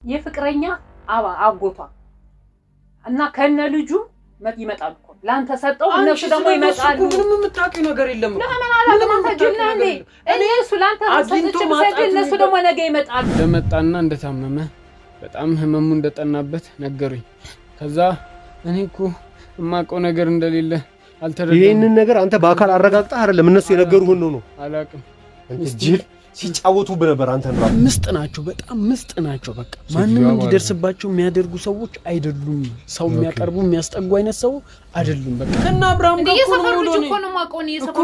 የፍቅረኛ አጎቷ እና ከነ ልጁ ይመጣሉ እኮ ላንተ ሰጠው እነሱ ደግሞ ይመጣሉ ምንም የምታውቂው ነገር የለም ለምን አላለም ታጅልናንዴ እነሱ ላንተ ሰጠች እነሱ ደግሞ ነገ ይመጣሉ ለመጣና እንደታመመ በጣም ህመሙ እንደጠናበት ነገሩኝ ከዛ እኔ እኮ የማውቀው ነገር እንደሌለ አልተረዳም ይሄንን ነገር አንተ በአካል አረጋግጠህ አይደለም እነሱ የነገሩህን ነው አላውቅም እንጂ ሲጫወቱብ ነበር አንተን ራሱ ምስጥ ናቸው በጣም ምስጥ ናቸው በቃ ማንንም እንዲደርስባቸው የሚያደርጉ ሰዎች አይደሉም ሰው የሚያቀርቡ የሚያስጠጉ አይነት ሰው አይደሉም በቃ ከና አብርሃም ጋር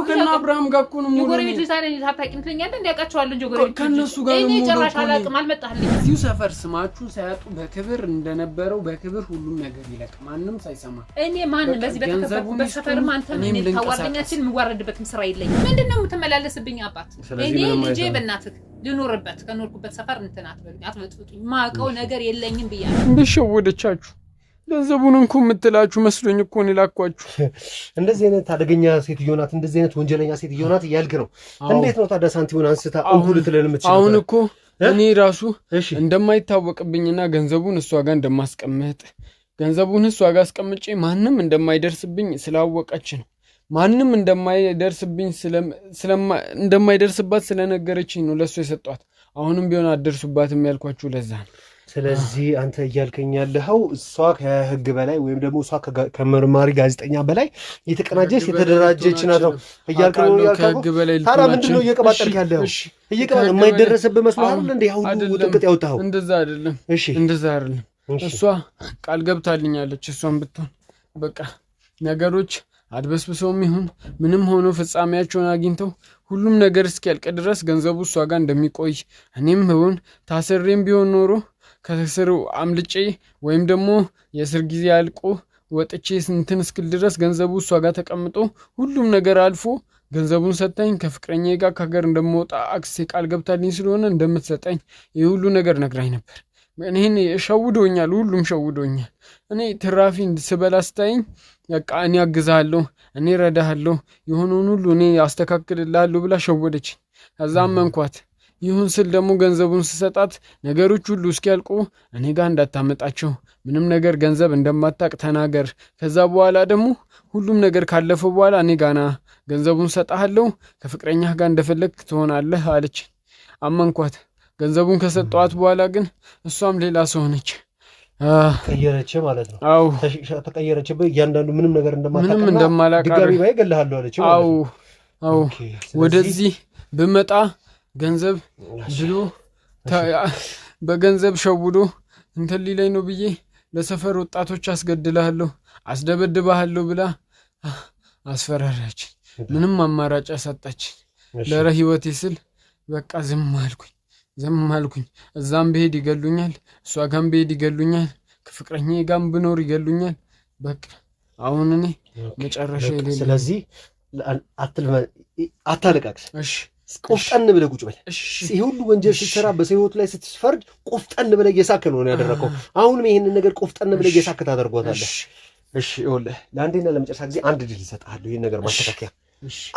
ከና አብርሃም ጋር እኮ ነው ጎረቤት ሊሳኔ ታጣቂም ትኛለ እንዲያቃቸዋል እንጂ ጎረቤት ከነሱ ጋር ነው ጨራሽ አላቅም አልመጣህልኝ እዚሁ ሰፈር ስማችሁ ሳያጡ በክብር እንደነበረው በክብር ሁሉም ነገር ይለቅ ማንም ሳይሰማ እኔ ማን በዚህ በተከበረበት ሰፈር ማንተ ምን ታዋርደኛችን ምዋረድበትም ስራ የለኝም ምንድነው የምትመላለስብኝ አባት እኔ ልጄ በእናትህ ልኖርበት ከኖርኩበት ሰፈር እንትን አትበጥብጡኝ ማቀው ነገር የለኝም ብያለሁ እንደሸወደቻችሁ ገንዘቡን እንኳ የምትላችሁ መስሎኝ እኮ ነው ላኳችሁ እንደዚህ አይነት አደገኛ ሴትዮ ናት እንደዚህ አይነት ወንጀለኛ ሴትዮ ናት እያልክ ነው እንዴት ነው ታዲያ ሳንቲሙን አንስታ እንኩል ትለን የምትችለው አሁን እኮ እኔ ራሱ እንደማይታወቅብኝና ገንዘቡን እሷ ጋር እንደማስቀምጥ ገንዘቡን እሷ ጋር አስቀምጬ ማንንም እንደማይደርስብኝ ስላወቀች ነው ማንንም እንደማይደርስባት ስለነገረችኝ ነው ለሷ የሰጧት አሁንም ቢሆን አደርሱባትም ያልኳችሁ ለዛ ነው ስለዚህ አንተ እያልከኝ ያለኸው እሷ ከህግ በላይ ወይም ደግሞ እሷ ከመርማሪ ጋዜጠኛ በላይ የተቀናጀች የተደራጀች ናት ነው እያልከኝ ነው ከህግ በላይ ታዲያ ምንድነው እየቀባጠርክ ያለኸው እየቀባጠርክ የማይደረስብህ መስሎህ አይደል እንዴ አሁን ጥንቅጥ ያወጣኸው እንደዛ አይደለም እንደዛ አይደለም እሷ ቃል ገብታልኛለች እሷን ብትሆን በቃ ነገሮች አድበስብሰውም ይሁን ምንም ሆኖ ፍጻሜያቸውን አግኝተው ሁሉም ነገር እስኪያልቅ ድረስ ገንዘቡ እሷ ጋር እንደሚቆይ እኔም ሆን ታስሬም ቢሆን ኖሮ ከስሩ አምልጬ ወይም ደግሞ የስር ጊዜ አልቆ ወጥቼ እንትን እስክል ድረስ ገንዘቡ እሷ ጋር ተቀምጦ ሁሉም ነገር አልፎ ገንዘቡን ሰጠኝ ከፍቅረኛዬ ጋር ከሀገር እንደምወጣ አክሴ ቃል ገብታልኝ ስለሆነ እንደምትሰጠኝ ይህ ሁሉ ነገር ነግራኝ ነበር እኔን ሸውዶኛል ሁሉም ሸውዶኛል እኔ ትራፊ እንድስበላ ስታይኝ በቃ እኔ አግዛለሁ እኔ ረዳሃለሁ የሆነውን ሁሉ እኔ አስተካክልልሃለሁ ብላ ሸወደች ከዛም መንኳት ይሁን ስል ደግሞ ገንዘቡን ስሰጣት ነገሮች ሁሉ እስኪያልቁ እኔ ጋር እንዳታመጣቸው ምንም ነገር ገንዘብ እንደማታቅ ተናገር ከዛ በኋላ ደግሞ ሁሉም ነገር ካለፈ በኋላ እኔ ጋና ገንዘቡን ሰጣለሁ ከፍቅረኛህ ጋር እንደፈለክ ትሆናለህ አለች አመንኳት ገንዘቡን ከሰጣት በኋላ ግን እሷም ሌላ ሰው ሆነች ተቀየረች ማለት ነው አው ተቀየረችበት እያንዳንዱ ምንም ነገር እንደማላውቅ ድጋሚ ባይገልሃለሁ አለች አው ወደዚህ በመጣ ገንዘብ ብሎ በገንዘብ ሸውዶ እንትን ሊለኝ ነው ብዬ ለሰፈር ወጣቶች አስገድልሃለሁ አስደበድብሃለሁ ብላ አስፈራራች ምንም አማራጭ ሰጣች ለህይወቴ ስል በቃ ዝም አልኩኝ እዛም በሄድ ይገሉኛል እሷ ጋም በሄድ ይገሉኛል ከፍቅረኛዬ ጋም ብኖር ይገሉኛል በቃ አሁን እኔ መጨረሻ ይለኝ ስለዚህ አታለቃቅስ እሺ ቆፍጠን ብለህ ቁጭ በል ይሄ ሁሉ ወንጀል ስትሰራ በሰይወት ላይ ስትፈርድ ቆፍጠን ብለህ እየሳከ ነው ያደረከው አሁንም ይሄንን ነገር ቆፍጠን ብለህ እየሳከ ታደርጓታለህ እሺ ይኸውልህ ለአንዴና ለመጨረሻ ጊዜ አንድ ድል ይሰጣለሁ ይሄን ነገር ማስተካከያ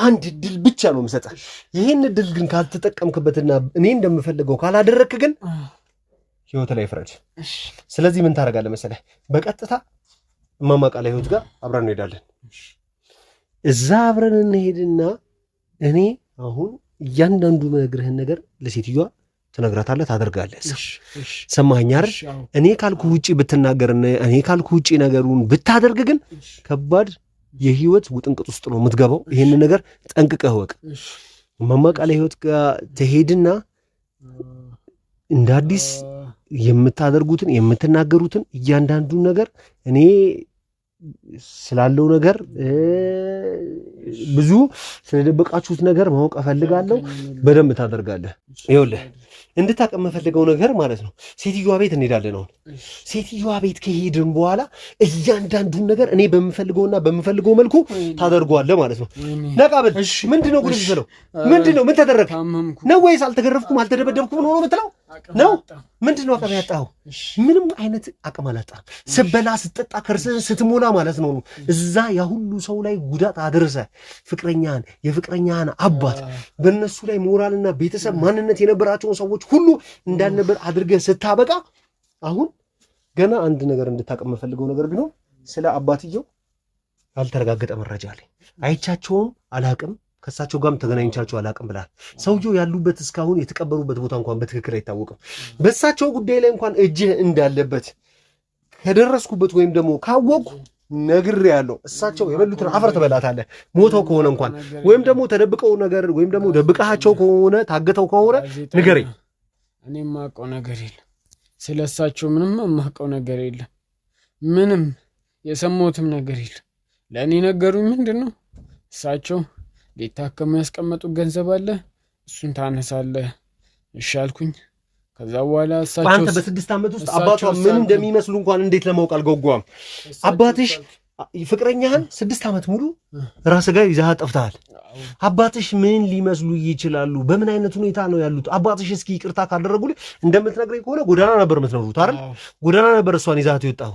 አንድ ድል ብቻ ነው የምሰጠህ ይሄን ድል ግን ካልተጠቀምክበትና እኔ እንደምፈልገው ካላደረክ ግን ህይወት ላይ ፍረድ ስለዚህ ምን ታደርጋለህ መሰለህ በቀጥታ ማማቃላ ህይወት ጋር አብረን እንሄዳለን እዛ አብረን እንሄድና እኔ አሁን እያንዳንዱ መነግርህን ነገር ለሴትዮዋ ትነግራታለህ ታደርጋለህ ሰማኸኝ አይደል እኔ ካልኩ ውጪ ብትናገርና እኔ ካልኩ ውጪ ነገሩን ብታደርግ ግን ከባድ የህይወት ውጥንቅጥ ውስጥ ነው የምትገባው ይሄን ነገር ጠንቅቀህ ወቅ ማማቃለ ህይወት ጋር ተሄድና እንደ አዲስ የምታደርጉትን የምትናገሩትን እያንዳንዱ ነገር እኔ ስላለው ነገር ብዙ ስለደበቃችሁት ነገር ማወቅ እፈልጋለሁ በደንብ ታደርጋለህ ይኸውልህ እንድታቀም የምፈልገው ነገር ማለት ነው ሴትዮዋ ቤት እንሄዳለን አሁን ሴትዮዋ ቤት ከሄድን በኋላ እያንዳንዱን ነገር እኔ በመፈልገውና በመፈልገው መልኩ ታደርጓለህ ማለት ነው ነቃበል ምንድነው ጉድ ይዘለው ምንድነው ምን ተደረገ ነው ወይስ አልተገረፍኩም አልተደበደብኩም ነው የምትለው ነው ምንድነው አቀም ያጣው ምንም አይነት አቅም አላጣም ስበላ ስትጠጣ ከርሰን ስትሞላ ማለት ነው እዛ ያ ሁሉ ሰው ላይ ጉዳት አድርሰ ፍቅረኛን የፍቅረኛን አባት በእነሱ ላይ ሞራልና ቤተሰብ ማንነት የነበራቸው ሰዎች ሁሉ እንዳልነበር አድርገህ ስታበቃ አሁን ገና አንድ ነገር እንድታቀም ፈልገው ነገር ቢኖር ስለ አባትየው ያልተረጋገጠ መረጃ አለ። አይቻቸውም አላቅም ከሳቸው ጋርም ተገናኝቻቸው አላቅም ብላል። ሰውየው ያሉበት እስካሁን የተቀበሩበት ቦታ እንኳን በትክክል አይታወቅም። በሳቸው ጉዳይ ላይ እንኳን እጅህ እንዳለበት ከደረስኩበት ወይም ደግሞ ካወቁ ነግሬያለሁ። እሳቸው የበሉትን አፈር ትበላታለህ ሞተው ከሆነ እንኳን ወይም ደግሞ ተደብቀው ነገር ወይም ደግሞ ደብቀሃቸው ከሆነ ታገተው ከሆነ ንገረኝ። እኔ የማውቀው ነገር የለም ስለሳቸው ምንም የማውቀው ነገር የለም። ምንም የሰማሁትም ነገር የለም። ለእኔ ነገሩኝ ምንድነው እሳቸው ሊታከሙ ያስቀመጡት ገንዘብ አለ እሱን ታነሳለህ እሺ አልኩኝ። ከዛ በኋላ እሳቸው አንተ በ6 ዓመት ውስጥ አባቷ ምን እንደሚመስሉ እንኳን እንዴት ለማወቅ አልጓጓም። አባትሽ ፍቅረኛህን 6 ዓመት ሙሉ ራስህ ጋር ይዘህ ጠፍተሃል። አባትሽ ምን ሊመስሉ ይችላሉ? በምን አይነት ሁኔታ ነው ያሉት? አባትሽ እስኪ ይቅርታ ካደረጉልህ እንደምትነግረኝ ከሆነ ጎዳና ነበር የምትኖሩት አይደል? ጎዳና ነበር እሷን ይዛት የወጣው።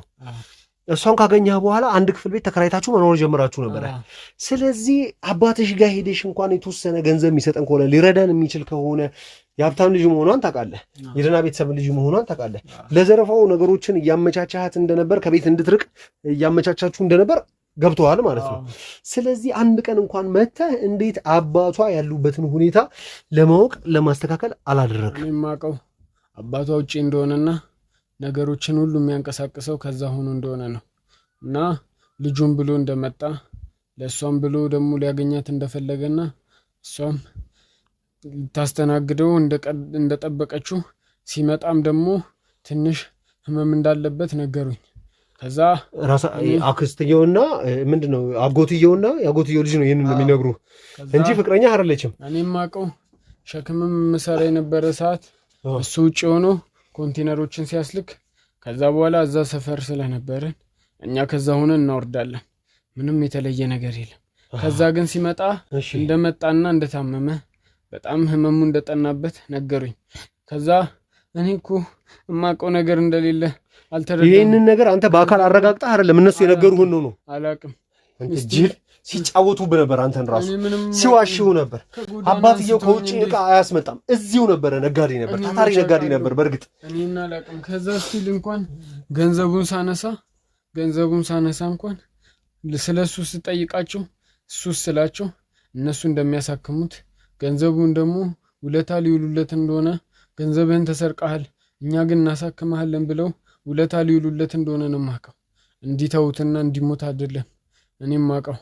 እሷን ካገኘህ በኋላ አንድ ክፍል ቤት ተከራይታችሁ መኖር ጀምራችሁ ነበር። ስለዚህ አባትሽ ጋር ሄደሽ እንኳን የተወሰነ ገንዘብ የሚሰጠን ከሆነ ሊረዳን የሚችል ከሆነ የሀብታም ልጅ መሆኗን ታውቃለህ፣ የደህና ቤተሰብ ልጅ መሆኗን ታውቃለህ። ለዘረፋው ነገሮችን እያመቻቻት እንደነበር ከቤት እንድትርቅ እያመቻቻችሁ እንደነበር ገብተዋል ማለት ነው። ስለዚህ አንድ ቀን እንኳን መተህ እንዴት አባቷ ያሉበትን ሁኔታ ለማወቅ ለማስተካከል አላደረግም? የማውቀው አባቷ ውጪ እንደሆነና ነገሮችን ሁሉ የሚያንቀሳቅሰው ከዛ ሆኖ እንደሆነ ነው እና ልጁን ብሎ እንደመጣ ለእሷም ብሎ ደግሞ ሊያገኛት እንደፈለገና እሷም ታስተናግደው እንደጠበቀችው ሲመጣም ደግሞ ትንሽ ህመም እንዳለበት ነገሩኝ። ከዛ ራሳ አክስትየውና ምንድነው አጎትየውና ያጎትየው ልጅ ነው ይሄንን የሚነግሩ እንጂ ፍቅረኛ አይደለችም። እኔም ማቀው ሸክምም መሰራ የነበረ ሰዓት እሱ ውጪ ሆኖ ኮንቴነሮችን ሲያስልክ ከዛ በኋላ እዛ ሰፈር ስለነበረን እኛ ከዛ ሆነን እናወርዳለን። ምንም የተለየ ነገር የለም። ከዛ ግን ሲመጣ እንደመጣና እንደታመመ በጣም ህመሙ እንደጠናበት ነገሩኝ። ከዛ እኔ እኮ የማውቀው ነገር እንደሌለ አልተረዳም። ይሄንን ነገር አንተ በአካል አረጋግጠህ አይደለም እነሱ የነገሩህን ነው? አላውቅም። ጅል ሲጫወቱብህ ነበር። አንተን ራሱ ሲዋሽው ነበር። አባትየው ከውጭ ዕቃ አያስመጣም፣ እዚሁ ነበረ። ነጋዴ ነበር፣ ታታሪ ነጋዴ ነበር። በእርግጥ እኔና አላውቅም። ከዛ ስቲል እንኳን ገንዘቡን ሳነሳ እንኳን ስለሱ ስጠይቃቸው እሱ ስላቸው እነሱ እንደሚያሳክሙት ገንዘቡን ደግሞ ውለታ ሊውሉለት እንደሆነ ገንዘብህን ተሰርቀሃል እኛ ግን እናሳክመሃለን ብለው ውለታ ሊውሉለት እንደሆነ ነው የማውቀው። እንዲተውትና እንዲሞት አይደለም እኔም ማውቀው።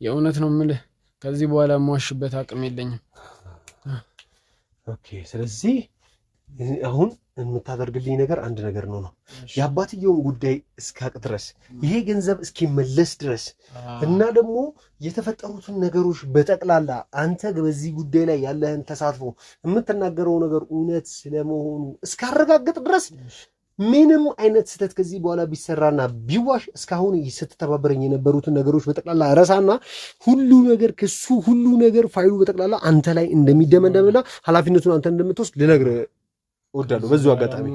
የእውነት ነው የምልህ። ከዚህ በኋላ የማዋሽበት አቅም የለኝም። ኦኬ። ስለዚህ አሁን የምታደርግልኝ ነገር አንድ ነገር ነው የአባትየውን ጉዳይ እስካቅ ድረስ ይሄ ገንዘብ እስኪመለስ ድረስ እና ደግሞ የተፈጠሩትን ነገሮች በጠቅላላ አንተ በዚህ ጉዳይ ላይ ያለህን ተሳትፎ የምትናገረው ነገር እውነት ስለመሆኑ እስካረጋግጥ ድረስ ምንም አይነት ስህተት ከዚህ በኋላ ቢሰራና ቢዋሽ እስካሁን ስትተባበረኝ የነበሩትን ነገሮች በጠቅላላ ረሳና ሁሉ ነገር ክሱ ሁሉ ነገር ፋይሉ በጠቅላላ አንተ ላይ እንደሚደመደምና ኃላፊነቱን አንተ እንደምትወስድ ልነግርህ እወዳለሁ። በዚሁ አጋጣሚ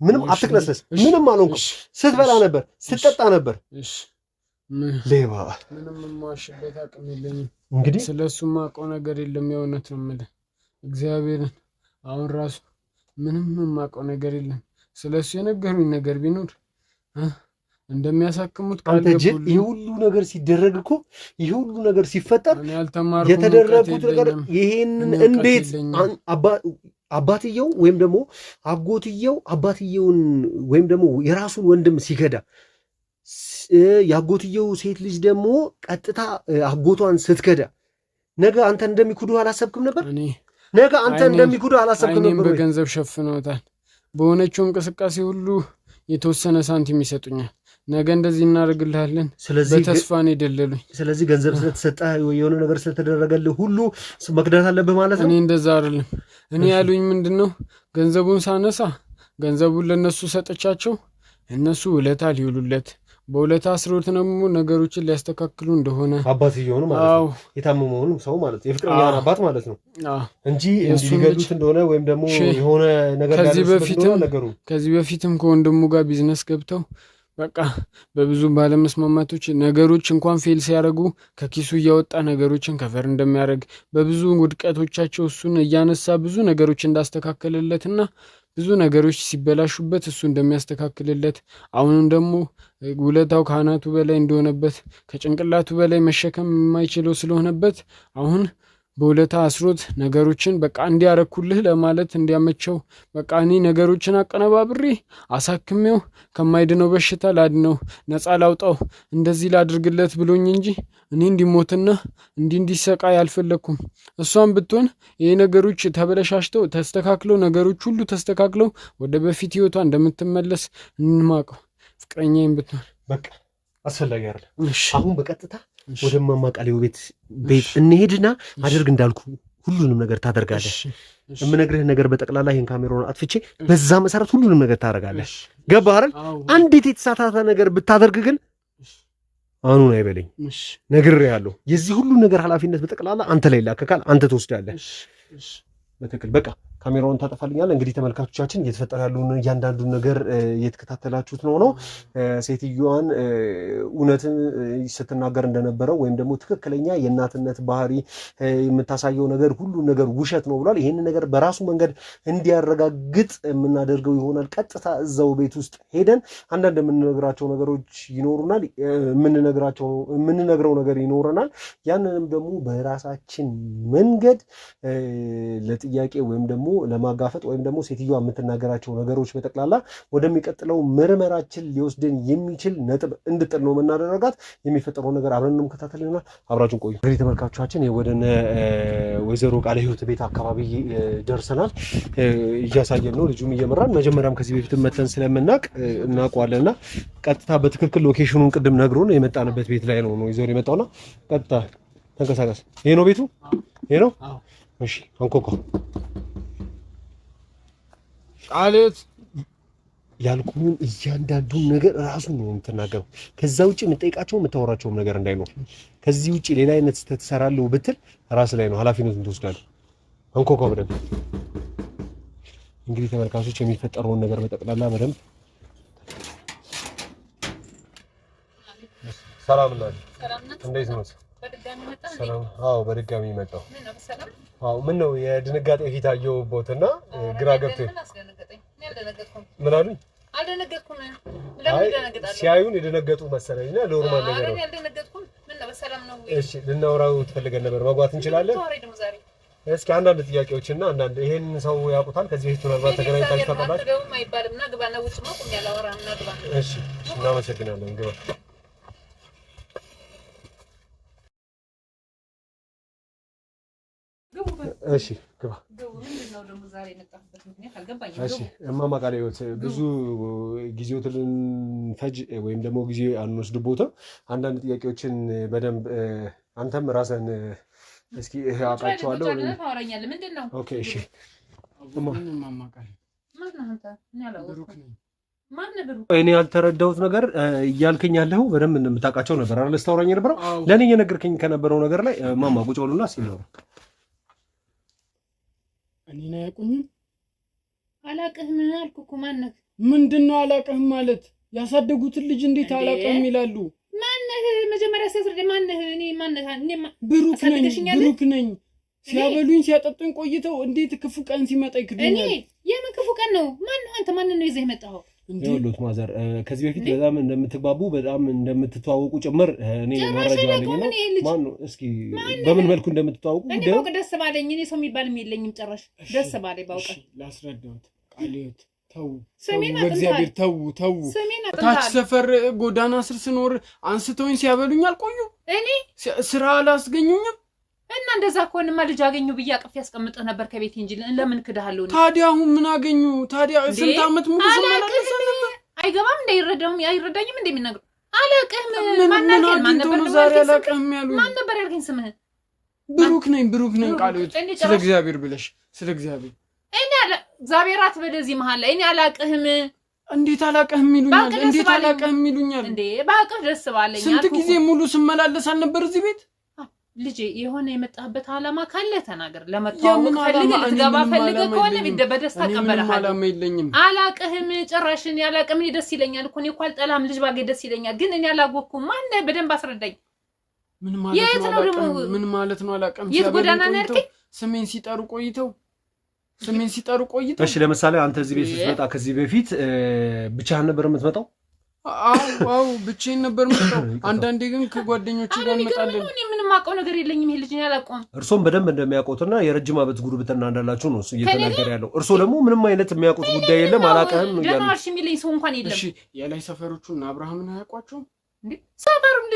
ምንም አትቅለስለስ። ምንም አልሆንኩም። ስትበላ ነበር፣ ስትጠጣ ነበር። ሌባ ምንም የማዋሽበት አቅም የለኝም። እንግዲህ ስለሱ የማውቀው ነገር የለም። የእውነት ነው የምልህ እግዚአብሔርን። አሁን ራሱ ምንም የማውቀው ነገር የለም። ስለሱ የነገሩኝ ነገር ቢኖር እንደሚያሳክሙት ካልገቡ ይሄ ሁሉ ነገር ሲደረግ እኮ ይሄ ሁሉ ነገር ሲፈጠር የተደረጉት ነገር ይሄን እንዴት አባትየው ወይም ደግሞ አጎትየው አባትየውን ወይም ደግሞ የራሱን ወንድም ሲከዳ ያጎትየው ሴት ልጅ ደግሞ ቀጥታ አጎቷን ስትከዳ ነገ አንተ እንደሚኩዱ አላሰብክም ነበር? ነገ አንተ እንደሚኩዱ አላሰብክም ነበር? በገንዘብ ሸፍነውታል። በሆነችው እንቅስቃሴ ሁሉ የተወሰነ ሳንቲም ይሰጡኛል። ነገ እንደዚህ እናደርግልሃለን በተስፋ ነው የደለሉኝ። ስለዚህ ገንዘብ ስለተሰጠ የሆነ ነገር ስለተደረገልህ ሁሉ መክዳት አለብህ ማለት ነው? እኔ እንደዛ አይደለም። እኔ ያሉኝ ምንድነው ገንዘቡን ሳነሳ ገንዘቡን ለነሱ ሰጠቻቸው፣ እነሱ ውለታ ሊውሉለት በውለታ አስሮት ነው ነገሮችን ሊያስተካክሉ እንደሆነ አባትየውን ማለት ነው የታመመውን ሰው ማለት ነው የፍቅረኛውን አባት ማለት ነው እንጂ እንዲገዱት እንደሆነ ወይም ደግሞ የሆነ ነገር ከዚህ በፊትም ከወንድሙ ጋር ቢዝነስ ገብተው በቃ በብዙ ባለመስማማቶች ነገሮች እንኳን ፌል ሲያደርጉ ከኪሱ እያወጣ ነገሮችን ከፈር እንደሚያደርግ በብዙ ውድቀቶቻቸው እሱን እያነሳ ብዙ ነገሮች እንዳስተካከለለትና ብዙ ነገሮች ሲበላሹበት እሱ እንደሚያስተካክልለት አሁንም ደግሞ ውለታው ካህናቱ በላይ እንደሆነበት ከጭንቅላቱ በላይ መሸከም የማይችለው ስለሆነበት አሁን በውለታ አስሮት ነገሮችን በቃ እንዲያረኩልህ ለማለት እንዲያመቸው በቃ እኔ ነገሮችን አቀነባብሬ አሳክሜው ከማይድነው በሽታ ላድነው ነፃ ላውጣው እንደዚህ ላድርግለት ብሎኝ እንጂ እኔ እንዲሞትና እንዲሰቃይ አልፈለኩም። እሷም ብትሆን ይሄ ነገሮች ተበለሻሽተው ተስተካክለው ነገሮች ሁሉ ተስተካክለው ወደ በፊት ህይወቷ እንደምትመለስ እንማቀው ፍቅረኛዬም ብትሆን በቃ አስፈላጊ አይደለም። አሁን በቀጥታ ወደ እማማ ቃሌው ቤት እንሄድና አድርግ እንዳልኩ ሁሉንም ነገር ታደርጋለህ። የምነግርህ ነገር በጠቅላላ ይሄን ካሜራውን አጥፍቼ በዛ መሰረት ሁሉንም ነገር ታደርጋለህ። ገባህ አይደል? አንዲት የተሳሳተ ነገር ብታደርግ ግን አሁን አይበለኝ ነግሬሃለሁ። የዚህ ሁሉ ነገር ኃላፊነት በጠቅላላ አንተ ላይ ላከካል፣ አንተ ትወስዳለህ። በትክክል በቃ ካሜራውን ታጠፋልኛለህ። እንግዲህ ተመልካቾቻችን እየተፈጠረ ያለውን እያንዳንዱ ነገር እየተከታተላችሁት ነው። ሴትዮዋን እውነትን ስትናገር እንደነበረው ወይም ደግሞ ትክክለኛ የእናትነት ባህሪ የምታሳየው ነገር ሁሉ ነገር ውሸት ነው ብሏል። ይህንን ነገር በራሱ መንገድ እንዲያረጋግጥ የምናደርገው ይሆናል። ቀጥታ እዛው ቤት ውስጥ ሄደን አንዳንድ የምንነግራቸው ነገሮች ይኖሩናል፣ የምንነግረው ነገር ይኖረናል። ያንንም ደግሞ በራሳችን መንገድ ለጥያቄ ወይም ደግሞ ለማጋፈጥ ወይም ደግሞ ሴትዮዋ የምትናገራቸው ነገሮች በጠቅላላ ወደሚቀጥለው ምርመራችን ሊወስድን የሚችል ነጥብ እንድጥል ነው የምናደርጋት። የሚፈጠረው ነገር አብረን እንከታተል ይሆናል። አብራችን ቆዩ። እንግዲህ ተመልካቾቻችን ወደነ ወይዘሮ ቃለ ሕይወት ቤት አካባቢ ደርሰናል። እያሳየን ነው፣ ልጁም እየመራን መጀመሪያም ከዚህ በፊት መተን ስለምናውቅ እናውቀዋለንና ቀጥታ በትክክል ሎኬሽኑን ቅድም ነግሮን የመጣንበት ቤት ላይ ነው ይዘው የመጣውና ቀጥታ ተንቀሳቀስ። ይሄ ነው ቤቱ፣ ይሄ ነው። እሺ አንኮኮ ቃሌት ያልኩህን እያንዳንዱን ነገር ራሱ ነው የምትናገረው። ከዛ ውጪ የምጠይቃቸው የምታወራቸውም ነገር እንዳይኖር። ከዚህ ውጪ ሌላ አይነት ስህተት እሰራለሁ ብትል ራስ ላይ ነው ኃላፊነቱን ትወስዳለህ። አንኮኮ በደንብ እንግዲህ ተመልካቾች የሚፈጠረውን ነገር በጠቅላላ በደንብ ሰላም ነው። እንዴት ነው? በድጋሚ መጣ። ሰላም። አዎ በድጋሚ መጣሁ። ምን ነው በሰላም? አዎ ምን ነው የድንጋጤ ፊት አየሁበትና ግራ ገብቶኝ። ምን አሉኝ? አልደነገጥኩም። ለምን ደነገጣለሁ? ሲያዩን የደነገጡ መሰለኝና ኖርማል ነገር ነው። አልደነገጥኩም። ምን ነው በሰላም ነው? እሺ ልናወራው ትፈልገን ነበር። መግባት እንችላለን? እስኪ አንዳንድ ጥያቄዎችና አንዳንድ ይሄን ሰው ያውቁታል? ከዚህ በፊት ምናልባት ተገናኝታችሁ ታውቃላችሁ? ገቡም አይባልምና ግባና ውጭ ነው ቁም ያላወራና ግባ። እሺ እናመሰግናለን። ግባ። እሺ ግባ። ምንድነው ደግሞ ዛሬ የመጣሁበት ምክንያት አልገባኝም። እሺ እማማ ቃለ ሕይወት ብዙ ጊዜዎትን ፈጅ ወይም ደግሞ ጊዜ አንወስድቦትም። አንዳንድ ጥያቄዎችን በደንብ አንተም ራስህን እስኪ አውቃቸዋለሁ። ታወራኛለህ። ምንድነው? ኦኬ እሺ እማማ ቃለ ማነህ አንተ? እኔ አላወቅኩም። ማነህ ብሩክ? እኔ ያልተረዳሁት ነገር እያልከኝ ያለኸው በደንብ እንደምታውቃቸው ነበር አይደል? ስታወራኝ የነበረው ለእኔ እየነገርከኝ ከነበረው ነገር ላይ እማማ ቁጭ በሉና እስኪ ነው። እኔን አያውቁኝም? አላውቅህም አልኩህ እኮ። ማነህ? ምንድነው አላውቅህም ማለት? ያሳደጉትን ልጅ እንዴት አላውቅህም ይላሉ? ማነህ? መጀመሪያ ሲያስረዳ ማነህ? እኔ ማነህ? እኔ ብሩክ ነኝ። ሲያበሉኝ ሲያጠጡኝ ቆይተው እንዴት ክፉ ቀን ሲመጣ ይክዱኛል? እኔ የምን ክፉ ቀን ነው? ማነህ አንተ? ማንን ነው ይዘህ የመጣኸው? ይኸውልዎት ማዘር ከዚህ በፊት በጣም እንደምትግባቡ በጣም እንደምትተዋወቁ ጭምር እኔ መረጃ አለኝ ነው። ማን ነው እስኪ በምን መልኩ እንደምትተዋወቁ እንደው ደስ ባለኝ። እኔ ሰው የሚባልም የለኝም ጭራሽ። ደስ ባለኝ ባውቀ ላስረዳሁት። ቃለ ሕይወት ተው፣ በእግዚአብሔር ተው። ታች ሰፈር ጎዳና ስር ስኖር አንስተውኝ ሲያበሉኝ አልቆዩ። እኔ ስራ አላስገኙኝም። እና እንደዛ ከሆነማ ልጅ አገኙ ብዬ አቅፌ ያስቀምጥህ ነበር ከቤት እንጂ ለምን ክዳሃለሁ? ታዲያ አሁን ምን አገኙ? ታዲያ ስንት ዓመት ሙሉ ስመላለስ አይገባም አይረዳኝም እንደሚናገር አላውቅህም። ማን ነበር ዛሬ አላውቅህም ያሉኝ? ማን ነበር ያልከኝ ስምህን? ብሩክ ነኝ። ቃለ ሕይወት ስለ እግዚአብሔር ብለሽ ስለ እግዚአብሔር እኔ እግዚአብሔር አትበል እዚህ መሀል ላይ እኔ አላውቅህም። እንዴት አላውቅህም ይሉኛል? እንዴ ባውቅህ ደስ ባለኝ። ስንት ጊዜ ሙሉ ስመላለስ አልነበር እዚህ ቤት? ልጄ የሆነ የመጣበት ዓላማ ካለ ተናገር ለመተዋወቅ ፈልገህ ልትገባ ፈልገህ ከሆነ በደስታ ተቀበለሃል አላቀህም ጭራሽን ያላቀም ደስ ይለኛል እኮ ነው ቋልጠላም ልጅ ባገ ደስ ይለኛል ግን እኔ አላወኩም ማን በደንብ አስረዳኝ ምን ማለት ነው አላቀም የጎዳና ነርክ ስሜን ሲጠሩ ቆይተው እሺ ለምሳሌ አንተ እዚህ ቤት ስትመጣ ከዚህ በፊት ብቻህን ነበር የምትመጣው አው ብቻዬን ነበር የምመጣው አንዳንዴ ግን ከጓደኞቼ ጋር መጣለን እኔ ምንም ማቀው ነገር የለኝም ይሄ ልጅ ነው ያላቀም እርሶም በደንብ እንደሚያውቁትና የረጅም አመት ጉርብትና እንዳላችሁ ነው እሱ እየተናገረ ያለው እርሶ ደግሞ ምንም አይነት የሚያውቁት ጉዳይ የለም አላቀህም ነው ያለው ደናሽ የሚለኝ ሰው እንኳን የለም እሺ የላይ ሰፈሮቹና አብርሃምን አያውቋቸውም እንዴ ሰፈሩም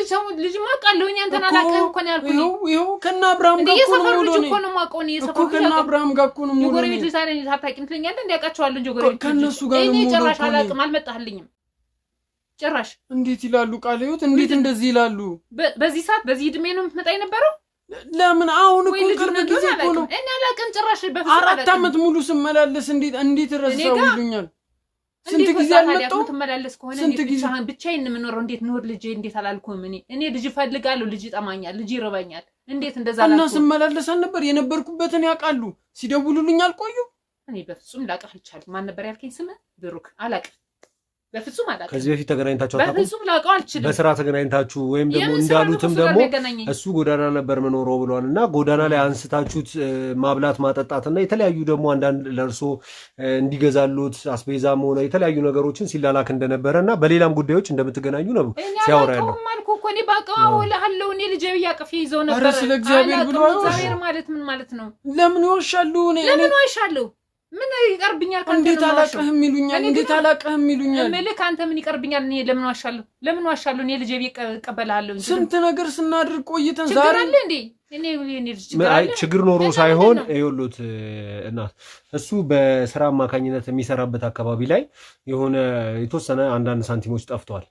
ልጅ ማቃለው እኛ እንተና አላቀህም እንኳን ያልኩኝ ይሄው ከና አብርሃም ጋር ነው ልጅ እኮ ነው ማቀው ነው የሰፈሩ ከና አብርሃም ጋር እኮ ነው ጎረቤት ልጅ ታዲያ ታጣቂም ትለኛለህ እንዲያውቃቸዋል እንጂ ጎረቤት ከነሱ ጋር ነው እኔ ጭራሽ አላቀም አልመጣህልኝም ጭራሽ እንዴት ይላሉ ቃልዮት እንዴት እንደዚህ ይላሉ በዚህ ሰዓት በዚህ እድሜ ነው የምትመጣ የነበረው ለምን አሁን እኮ ቅርብ ጊዜ እኮ ነው እኔ አላቀም ጭራሽ በፍጹም 4 አመት ሙሉ ስመላለስ እንዴት ረሳው ይሉኛል ስንት ጊዜ አልመጣው ተመላለስ ከሆነ ብቻዬን የምኖረው እንዴት ኖር ልጅ እንዴት አላልኩም እኔ ልጅ ፈልጋለሁ ልጅ ይጣማኛል ልጅ ይረባኛል እንዴት እንደዛ አላልኩም እና ስመላለስ አልነበር የነበርኩበትን ያውቃሉ ሲደውሉልኝ አልቆዩ እኔ በፍጹም ላቀህ ይቻላል ማን ነበር ያልከኝ ስም ብሩክ አላቀህ በፍጹም አላቀህ ከዚህ በፊት ተገናኝታችሁ አታውቁም በፍጹም ላቀው አልችልም በስራ ተገናኝታችሁ ወይም ደግሞ እንዳሉትም ደግሞ እሱ ጎዳና ነበር መኖረው ብሏልና ጎዳና ላይ አንስታችሁት ማብላት ማጠጣትና የተለያዩ ደግሞ አንዳንድ ለርሶ እንዲገዛሉት አስቤዛም ሆነ የተለያዩ ነገሮችን ሲላላክ እንደነበረና በሌላም ጉዳዮች እንደምትገናኙ ነው ሲያወራ ያለው ማልኩ እኮ እኔ ባቀው ለሐለው እኔ ልጅ ያቀፍ ይዘው ነበር አረ ስለ እግዚአብሔር ብሎ እግዚአብሔር ማለት ምን ማለት ነው ለምን ይወሻሉ ለምን ይወሻሉ ምን ይቀርብኛል ካንተ እንዴት አላቀህም ይሉኛል መልክ አንተ ምን ይቀርብኛል እኔ ለምን ዋሻለሁ እኔ ልጅ ይቀበላልው ስንት ነገር ስናድር ቆይተን ዛሬ አለ እንዴ እኔ ችግር ኖሮ ሳይሆን ይኸውልዎት እናት እሱ በስራ አማካኝነት የሚሰራበት አካባቢ ላይ የሆነ የተወሰነ አንዳንድ ሳንቲሞች ጠፍቷል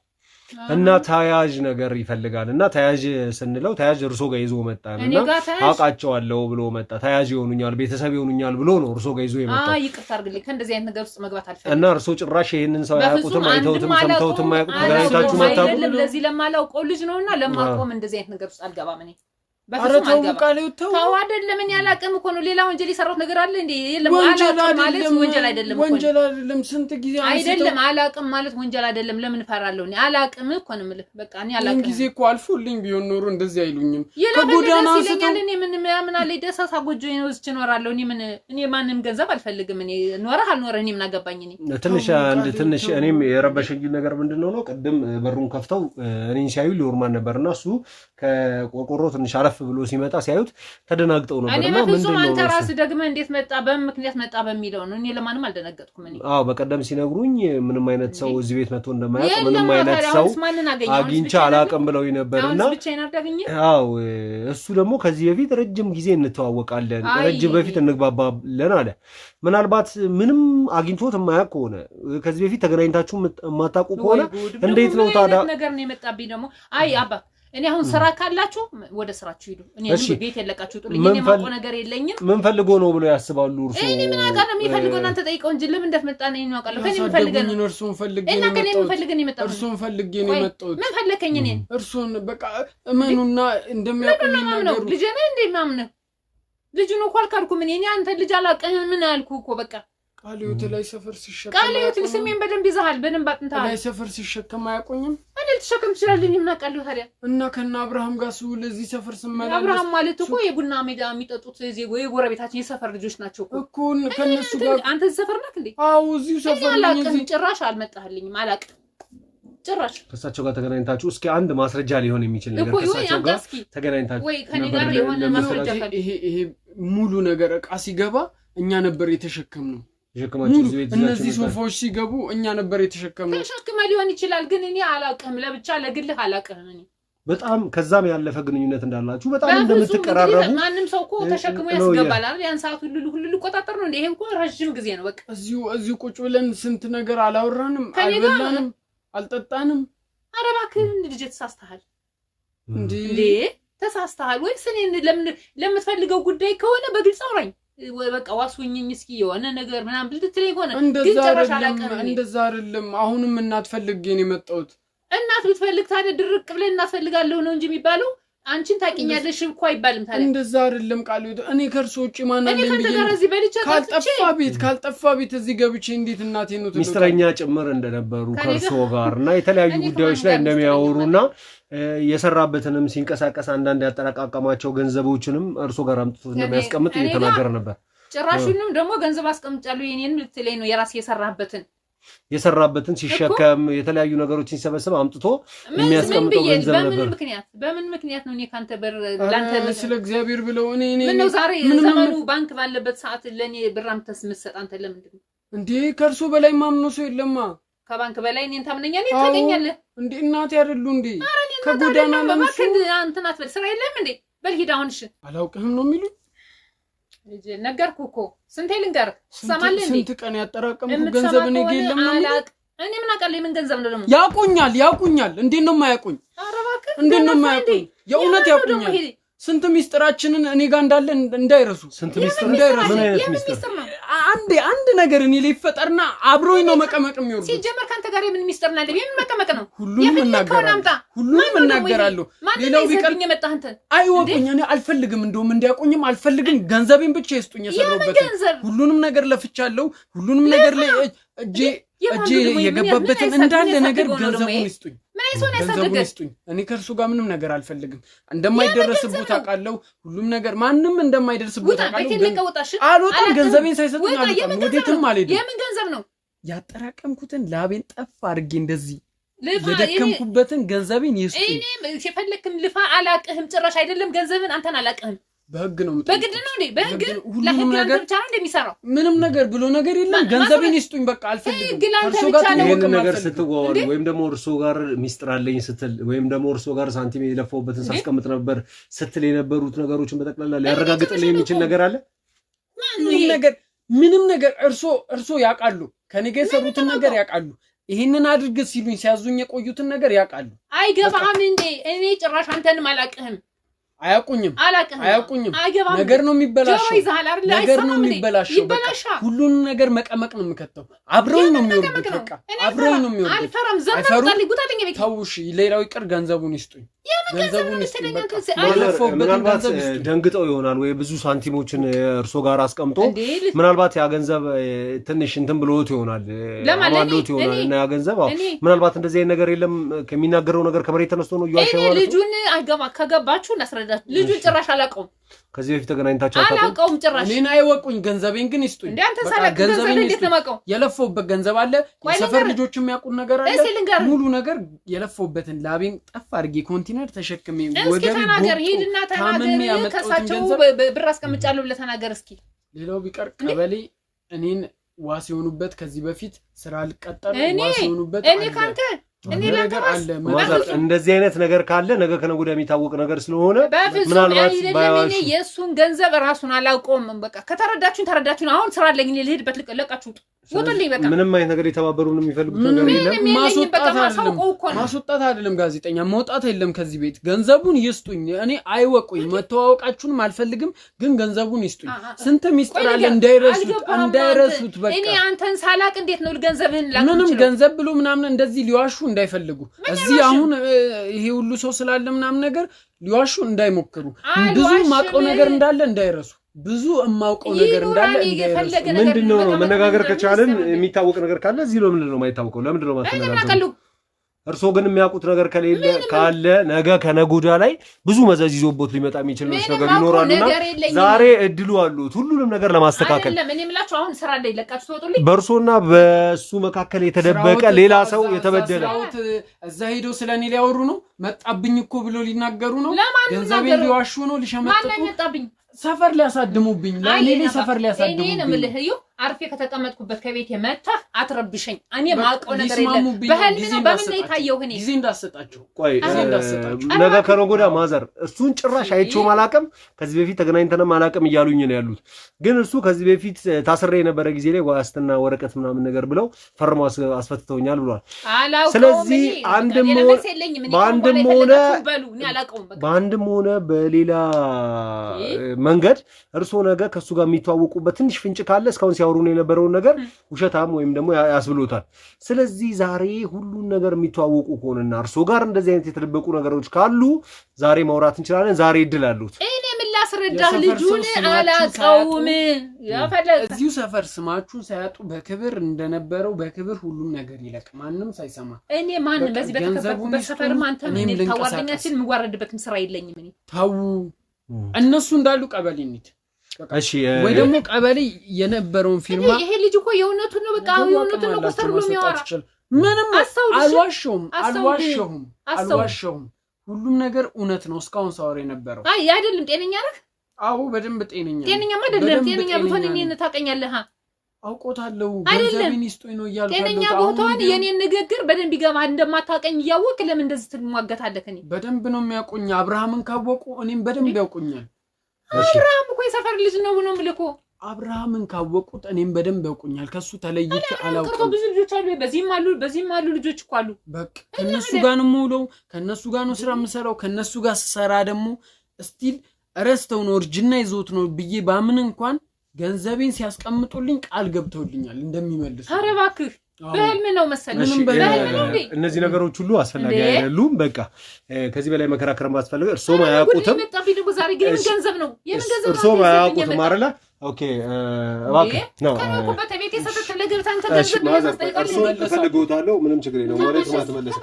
እና ታያጅ ነገር ይፈልጋል እና ታያጅ ስንለው ታያጅ እርሶ ጋር ይዞ መጣና አቃጫዋለሁ ብሎ መጣ ታያጅ ይሆኑኛል ቤተሰብ ይሆኑኛል ብሎ ነው እርሶ ጋር ይዞ የመጣው ይቅርታ አድርግልኝ ከእንደዚህ አይነት ነገር ውስጥ መግባት አልፈልግም እና እርሶ ጭራሽ ይሄንን ሰው ያውቁትም አይተውትም ሰምተውትም አያውቁት ተገናኝታችሁ መጣው አይደለም ለዚህ ለማላውቀው ልጅ ነውና ለማቆም እንደዚህ አይነት ነገር ውስጥ አልገባም እኔ በፍጹም አልገባም ተው አይደለም እኔ ያላቀም እኮ ነው ሌላ ወንጀል ይሰራው ነገር አለ እንዴ የለም አላቀም ማለት ወንጀል አይደለም ስንት ጊዜ አይደለም አላቀም ማለት ወንጀል አይደለም ለምን ፈራለሁ እኔ አላቀም እኮ ነው ማለት በቃ እኔ አላቀም ጊዜ እኮ አልፎልኝ ቢሆን ኖሮ እንደዚህ አይሉኝም ከጎዳና ሲለኛል እኔ ምን አለ ደሳሳ ጎጆ ነው እዚህ እኖራለሁ እኔ ማንንም ገንዘብ አልፈልግም እኔ ኖረህ አልኖረህ እኔ ምን አገባኝ እኔ ትንሽ እኔም የረበሸኝ ነገር ምንድነው ነው ቅድም በሩን ከፍተው እኔን ሲያዩ ሊወርማን ነበርና እሱ ከቆርቆሮ ትንሽ ብሎ ሲመጣ ሲያዩት ተደናግጠው ነበርና ምንድነው አንተ ራስህ ደግመህ እንዴት መጣ በምክንያት መጣ በሚለው ነው እኔ ለማንም አልደነገጥኩም እኔ በቀደም ሲነግሩኝ ምንም አይነት ሰው እዚህ ቤት መጥቶ እንደማያውቅ ምንም አይነት ሰው አግኝቼ አላውቅም ብለው ነበርና እሱ ደግሞ ከዚህ በፊት ረጅም ጊዜ እንተዋወቃለን ረጅም በፊት እንግባባለን አለ ምናልባት ምንም አግኝቶት የማያውቅ ከሆነ ከዚህ በፊት ተገናኝታችሁ የማታውቁ ከሆነ እንዴት ነው ታዲያ ነገር ነው የመጣብኝ ደግሞ አባ እኔ አሁን ስራ ካላችሁ ወደ ስራችሁ ሂዱ እኔ ቤት የለቃችሁ ጥሉኝ እኔ ማቆ ነገር የለኝም ምን ፈልጎ ነው ብለው ያስባሉ እርሱ እኔ ምን አውቃለሁ የሚፈልገው እናንተ ጠይቀው እንጂ ለምን እንደመጣ ነው እኔ አውቃለሁ ከኔ ምን ፈልገን ነው እርሱን ፈልጌ ነው እና ከኔ ምን ፈልገን ነው የመጣው እርሱን ፈልጌ ነው የመጣው ምን ፈለከኝ እኔ እርሱን በቃ እመኑና እንደሚያውቁኝ ነገር ልጅ ነህ እንዴ ማምነህ ልጅ ነው ካልካልኩ ምን እኔ አንተ ልጅ አላቀህ ምን አልኩ እኮ በቃ ቃልዮት ላይ ሰፈር ሲሸከም ቃልዮት ስሜን በደንብ ይዘሃል በደንብ አጥንተሃል ላይ ሰፈር ሲሸከም አያውቁኝም አይደል ተሸከም ትችላለህ ምን አውቃለሁ ታዲያ እና ከና አብርሃም ጋር ስው ለዚህ ሰፈር ስመላለስ አብርሃም ማለት እኮ የቡና ሜዳ የሚጠጡት የጎረቤታችን የሰፈር ልጆች ናቸው እኮ ከነሱ ጋር አንተ እዚህ ሰፈር ነህ እንዴ አዎ እዚሁ ሰፈር ነኝ እዚህ ጭራሽ አልመጣህልኝም አላውቅም ጭራሽ ከሳቸው ጋር ተገናኝታችሁ እስኪ አንድ ማስረጃ ሊሆን የሚችል ነገር ከሳቸው ጋር ተገናኝታችሁ ወይ ከኔ ጋር የሆነ ማስረጃ ካለ ይሄ ሙሉ ነገር ዕቃ ሲገባ እኛ ነበር የተሸከምነው እነዚህ ሶፋዎች ሲገቡ እኛ ነበር የተሸከምነው ተሸክመ ሊሆን ይችላል ግን እኔ አላውቅም ለብቻ ለግልህ አላውቅም እኔ በጣም ከዛም ያለፈ ግንኙነት እንዳላችሁ በጣም እንደምትቀራረቡ ማንንም ሰው እኮ ተሸክሞ ያስገባል አይደል ያን ሰዓት ሁሉ ቆጣጠር ነው እንዴ ይሄ እኮ ረጅም ጊዜ ነው በቃ እዚሁ ቁጭ ብለን ስንት ነገር አላወራንም አልበላንም አልጠጣንም ኧረ እባክህ ልጅ ተሳስተሃል እንዴ ተሳስተሃል ወይስ እኔ ለምትፈልገው ጉዳይ ከሆነ በግልጽ አውራኝ በቃ ዋስውኝኝ እስኪ የሆነ ነገር ምናምን ብልትለኝ ሆነ ግን ጨራሽ አላቀም እንደዛ አይደለም አሁንም እናት ፈልጌ ነው የመጣሁት እናት ብትፈልግ ታዲያ ድርቅ ብለን እናፈልጋለሁ ነው እንጂ የሚባለው አንቺን ታቂኛለሽ እኮ አይባልም ታዲያ እንደዛ አይደለም ቃል እኔ ከርሶ ውጪ ማን አለኝ እኔ ከዚህ በልቼ ካልጠፋ ቤት እዚህ ገብቼ እንዴት እናቴ ነው ተለው ሚስትረኛ ጭምር እንደነበሩ ከርሶ ጋርና የተለያዩ ጉዳዮች ላይ እንደሚያወሩና የሰራበትንም ሲንቀሳቀስ አንዳንድ ያጠራቃቀማቸው ገንዘቦችንም እርሶ ጋር አምጥቶ እንደሚያስቀምጥ እየተናገረ ነበር ጭራሹንም ደግሞ ገንዘብ አስቀምጫለሁ የኔን ልትለኝ ነው የራስ የሰራበትን ሲሸከም የተለያዩ ነገሮችን ሲሰበስብ አምጥቶ የሚያስቀምጠው ገንዘብ ነበር በምን ምክንያት ነው እኔ ካንተ በር ላንተ ስለ እግዚአብሔር ብለው እኔ ምን ነው ዛሬ ዘመኑ ባንክ ባለበት ሰዓት ለኔ ብራም ተስመሰጥ አንተ ለምንድን ነው እንዴ ከርሶ በላይ ማምኖ ሰው የለማ ከባንክ በላይ እኔን ታምነኛለህ ታገኛለህ እንዴ እናቴ አይደሉ እንዴ ከጎዳና ለምንስ አንተ ናት ስራ የለም እንዴ በልሂድ አሁንሽ አላውቅህም ነው የሚሉ ልጅ ነገርኩ ስንቴ ልንገርህ ሰማለህ ስንት ቀን ያጠራቀምኩ ገንዘብ እኔ ገለም ነው እኔ ምን አውቃለሁ ምን ገንዘብ ነው ደግሞ ያቁኛል እንዴት ነው የማያቁኝ እንዴት ነው የማያቁኝ የእውነት ያቁኛል ስንት ሚስጥራችንን እኔ ጋር እንዳለ እንዳይረሱ ስንት ሚስጥር እንዳይረሱ ምን አይነት ሚስጥር አንድ ነገር እኔ ሊፈጠርና አብሮኝ ነው መቀመቅ የሚወርዱ ሲጀመር ካንተ ጋር ምን ሚስጥር ነው ያለው ምን መቀመቅ ነው ሁሉም እናገራለሁ ሌላው ቢቀር አይወቁኝ እኔ አልፈልግም እንደውም እንዲያቆኝም አልፈልግም ገንዘቤን ብቻ ይስጡኝ የሰራሁበት ሁሉንም ነገር ለፍቻለሁ ሁሉንም ነገር ላይ እጄ የገባበትን እንዳለ ነገር ገንዘቡን ይስጡኝ ገንዘቡን ይስጡኝ እኔ ከርሱ ጋር ምንም ነገር አልፈልግም እንደማይደረስበት አቃለው ሁሉም ነገር ማንንም እንደማይደርስበት አቃለው አልወጣም ገንዘቤን ሳይሰጡኝ አልወጣም ወዴትም አልሄድም የምን ገንዘብ ነው ያጠራቀምኩትን ላቤን ጠፍ አድርጌ እንደዚህ የደከምኩበትን ገንዘቤን ይስጡኝ እኔ ሲፈልክም ልፋ አላቅህም ጭራሽ አይደለም ገንዘብን አንተን አላቅህም በህግ ነው በግድ ነው እንዴ በህግ ለህግ ነገር ብቻ ነው እንደሚሰራው ምንም ነገር ብሎ ነገር የለም ገንዘቤን ይስጡኝ በቃ አልፈልግም እርሶ ጋር ይሄን ነገር ስትዋዋሉ ወይም ደግሞ እርሶ ጋር ሚስጥር አለኝ ስትል ወይም ደግሞ እርሶ ጋር ሳንቲም የለፈውበትን ሳስቀምጥ ነበር ስትል የነበሩት ነገሮችን በተቀላላ ሊያረጋግጥልኝ የሚችል ነገር አለ ምንም ነገር እርሶ ያውቃሉ ከኔ ጋር የሰሩትን ነገር ያውቃሉ ይሄንን አድርግ ሲሉኝ ሲያዙኝ የቆዩትን ነገር ያውቃሉ አይገባም እንዴ እኔ ጭራሽ አንተንም አላቅህም አያቁኝም ነገር ነው የሚበላሽው ነገር ነው የሚበላሽው ሁሉን ነገር መቀመቅ ነው የምከተው አብረው ነው የሚወርዱት በቃ አብረው ነው የሚወርዱት አልፈራም ዘመን ጉታተኛ ቤት ተውሽ ሌላው ይቅር ገንዘቡን ይስጡኝ ገንዘቡን ይስጡኝ ምናልባት ደንግጠው ይሆናል ወይ ብዙ ሳንቲሞችን እርሶ ጋር አስቀምጦ ምናልባት ያ ገንዘብ ትንሽ እንትን ብሎት ይሆናል አማዶት ይሆናል እና ያ ገንዘብ ምናልባት እንደዚህ አይነት ነገር የለም ከሚናገረው ነገር ከመሬት ተነስቶ ነው ይዋሻው ልጁን ከገባችሁ እናስረዳችሁ ልጁን ጭራሽ አላውቀውም ከዚህ በፊት ተገናኝታችሁ አላውቀውም ጭራሽ እኔን አይወቁኝ ገንዘቤን ግን ይስጡኝ እንዴ አንተ ሳላቅ ገንዘቤን እንዴት ተማቀው የለፈውበት ገንዘብ አለ የሰፈር ልጆች የሚያውቁት ነገር አለ ሙሉ ነገር የለፈውበትን ላቤን ጠፍ አድርጌ ኮንቲነር ተሸክሜ ወገቤ ተናገር ሂድና ተናገር ከሳቸው ብር አስቀምጫለሁ ብለህ ተናገር እስኪ ሌላው ቢቀር ቀበሌ እኔን ዋስ የሆኑበት ከዚህ በፊት ስራ አልቀጠር ዋስ የሆኑበት እኔ ካንተ እኔ ነገር አለ እንደዚህ አይነት ነገር ካለ ነገ ከነገ ወዲያ የሚታወቅ ነገር ስለሆነ ምናልባት ባይዋሽ የሱን ገንዘብ ራሱን አላውቀውም በቃ ከተረዳችሁን አሁን ስራ አለኝ ልሄድበት ለቃችሁ ወጥልኝ በቃ ምንም አይነት ነገር የተባበሩን የሚፈልጉት ነገር የለም ማስወጣት አይደለም ጋዜጠኛ መውጣት የለም ከዚህ ቤት ገንዘቡን ይስጡኝ እኔ አይወቁኝ መተዋወቃችሁን አልፈልግም ግን ገንዘቡን ይስጡኝ ስንት ሚስጥር አለ እንዳይረሱት በቃ እኔ አንተን ሳላቅ እንዴት ነው ገንዘብህን ላክ ምንም ገንዘብ ብሎ ምናምን እንደዚህ ሊዋሹ እንዳይፈልጉ እዚህ አሁን ይሄ ሁሉ ሰው ስላለ ምናምን ነገር ሊዋሹ እንዳይሞክሩ ብዙ ማቀው ነገር እንዳለ እንዳይረሱ ብዙ እማውቀው ነገር እንዳለ እንዳይረሱ ምንድነው መነጋገር ከቻለን የሚታወቅ ነገር ካለ እዚህ ነው ምንድነው የማይታወቀው ለምንድነው ማስተናገር እርሶ ግን የሚያውቁት ነገር ካለ ነገ ከነጎዳ ላይ ብዙ መዘዝ ይዞቦት ሊመጣ የሚችል ነገር ይኖራልና ዛሬ እድሉ አሉት ሁሉንም ነገር ለማስተካከል አይደለም እኔ የምላችሁ አሁን ስራ ላይ ለቃችሁ ትወጡልኝ በእርሶና በሱ መካከል የተደበቀ ሌላ ሰው የተበደለ እዛ ሄዶ ስለኔ ሊያወሩ ነው መጣብኝ እኮ ብሎ ሊናገሩ ነው ገንዘቤን ሊዋሹ ነው ሊሸመጥጡ ሰፈር ሊያሳድሙብኝ ለኔ ሰፈር ሊያሳድሙብኝ እኔ ነው ምልህ አርፌ ከተቀመጥኩበት ከቤት የመጣ አትረብሸኝ እኔ ማቀው ነገር የለም በህልም ነው በምን ላይ ታየው እኔ ጊዜ እንዳሰጣችሁ ቆይ ነገ ከነጎዳ ማዘር እሱን ጭራሽ አይቼው ማላቀም ከዚህ በፊት ተገናኝተንም ማላቀም ይያሉኝ ነው ያሉት ግን እሱ ከዚህ በፊት ታስሬ የነበረ ጊዜ ላይ ዋስትና ወረቀት ምናምን ነገር ብለው ፈርመው አስፈትተውኛል ብሏል ስለዚህ በአንድም ሆነ በሌላ መንገድ እርሶ ነገ ከሱ ጋር የሚተዋወቁበት ትንሽ ፍንጭ ካለ እስካሁን ሲያወሩን የነበረው ነገር ውሸታም ወይም ደግሞ ያስብሎታል ስለዚህ ዛሬ ሁሉን ነገር የሚተዋወቁ ከሆነና እርሶ ጋር እንደዚህ አይነት የተደበቁ ነገሮች ካሉ ዛሬ ማውራት እንችላለን ዛሬ እድል አሉት እኔ ምን ላስረዳህ ልጁን አላቀውም እዚሁ ሰፈር ስማችሁን ሳያጡ በክብር እንደነበረው በክብር ሁሉም ነገር ይለቅ ማንንም ሳይሰማ እኔ ማን በዚህ በተከበርኩበት ሰፈር ማንተ ምን ታዋርደኛችን ምዋረድበትም ስራ የለኝም እኔ ታው እነሱ እንዳሉ ቀበሌ እንሂድ እሺ ወይ ደግሞ ቀበሌ የነበረውን ፊርማ ይሄ ልጅ እኮ የእውነቱን ነው በቃ የእውነቱን ነው ቆስተር ብሎ የሚያወራ ምንም አልዋሸሁም ሁሉም ነገር እውነት ነው እስካሁን ሳወራ የነበረው አይ አይደለም ጤነኛ ነህ አዎ በደንብ ጤነኛ አይደለም ጤነኛ ብትሆን እኔን ታቀኛለህ አውቆታለሁ ገንዘቤን ይስጡኝ ነው እያልኩ ጤነኛ ቦታውን የኔን ንግግር በደንብ ይገባ እንደማታቀኝ ያወቅ ለምን እንደዚህ ትሟገታለህ እኔ በደንብ ነው የሚያቆኝ አብርሃምን ካወቁ እኔም በደንብ ያውቁኛል አብርሃም እኮ የሰፈር ልጅ ነው ምልኮ አብርሃምን ካወቁት እኔም በደንብ ያውቁኛል ከሱ ተለይቼ አላውቅም ብዙ ልጆች አሉ በዚህም አሉ ልጆች እኮ አሉ በቃ ከነሱ ጋር ነው የምውለው ከነሱ ጋር ነው ስራ የምሰራው ከነሱ ጋር ስሰራ ደግሞ ስቲል ረስተው ነው እርጅና ይዞት ነው ብዬ ባምን እንኳን ገንዘቤን ሲያስቀምጡልኝ ቃል ገብተውልኛል እንደሚመልሱ ኧረ እባክህ በህልም ነው መሰለኝ እነዚህ ነገሮች ሁሉ አስፈላጊ አይደሉም በቃ ከዚህ በላይ መከራከር ማስፈልግ እርሶም አያውቁትም ገንዘብ ነው እርሶም አያውቁትም አይደለ ኦኬ እባክህ ነው ከነኩበት ቤት የሰጠት ለገብታ አንተ ገንዘብ ተፈልጎታለሁ ምንም ችግር የለውም ማለት ማተመለስ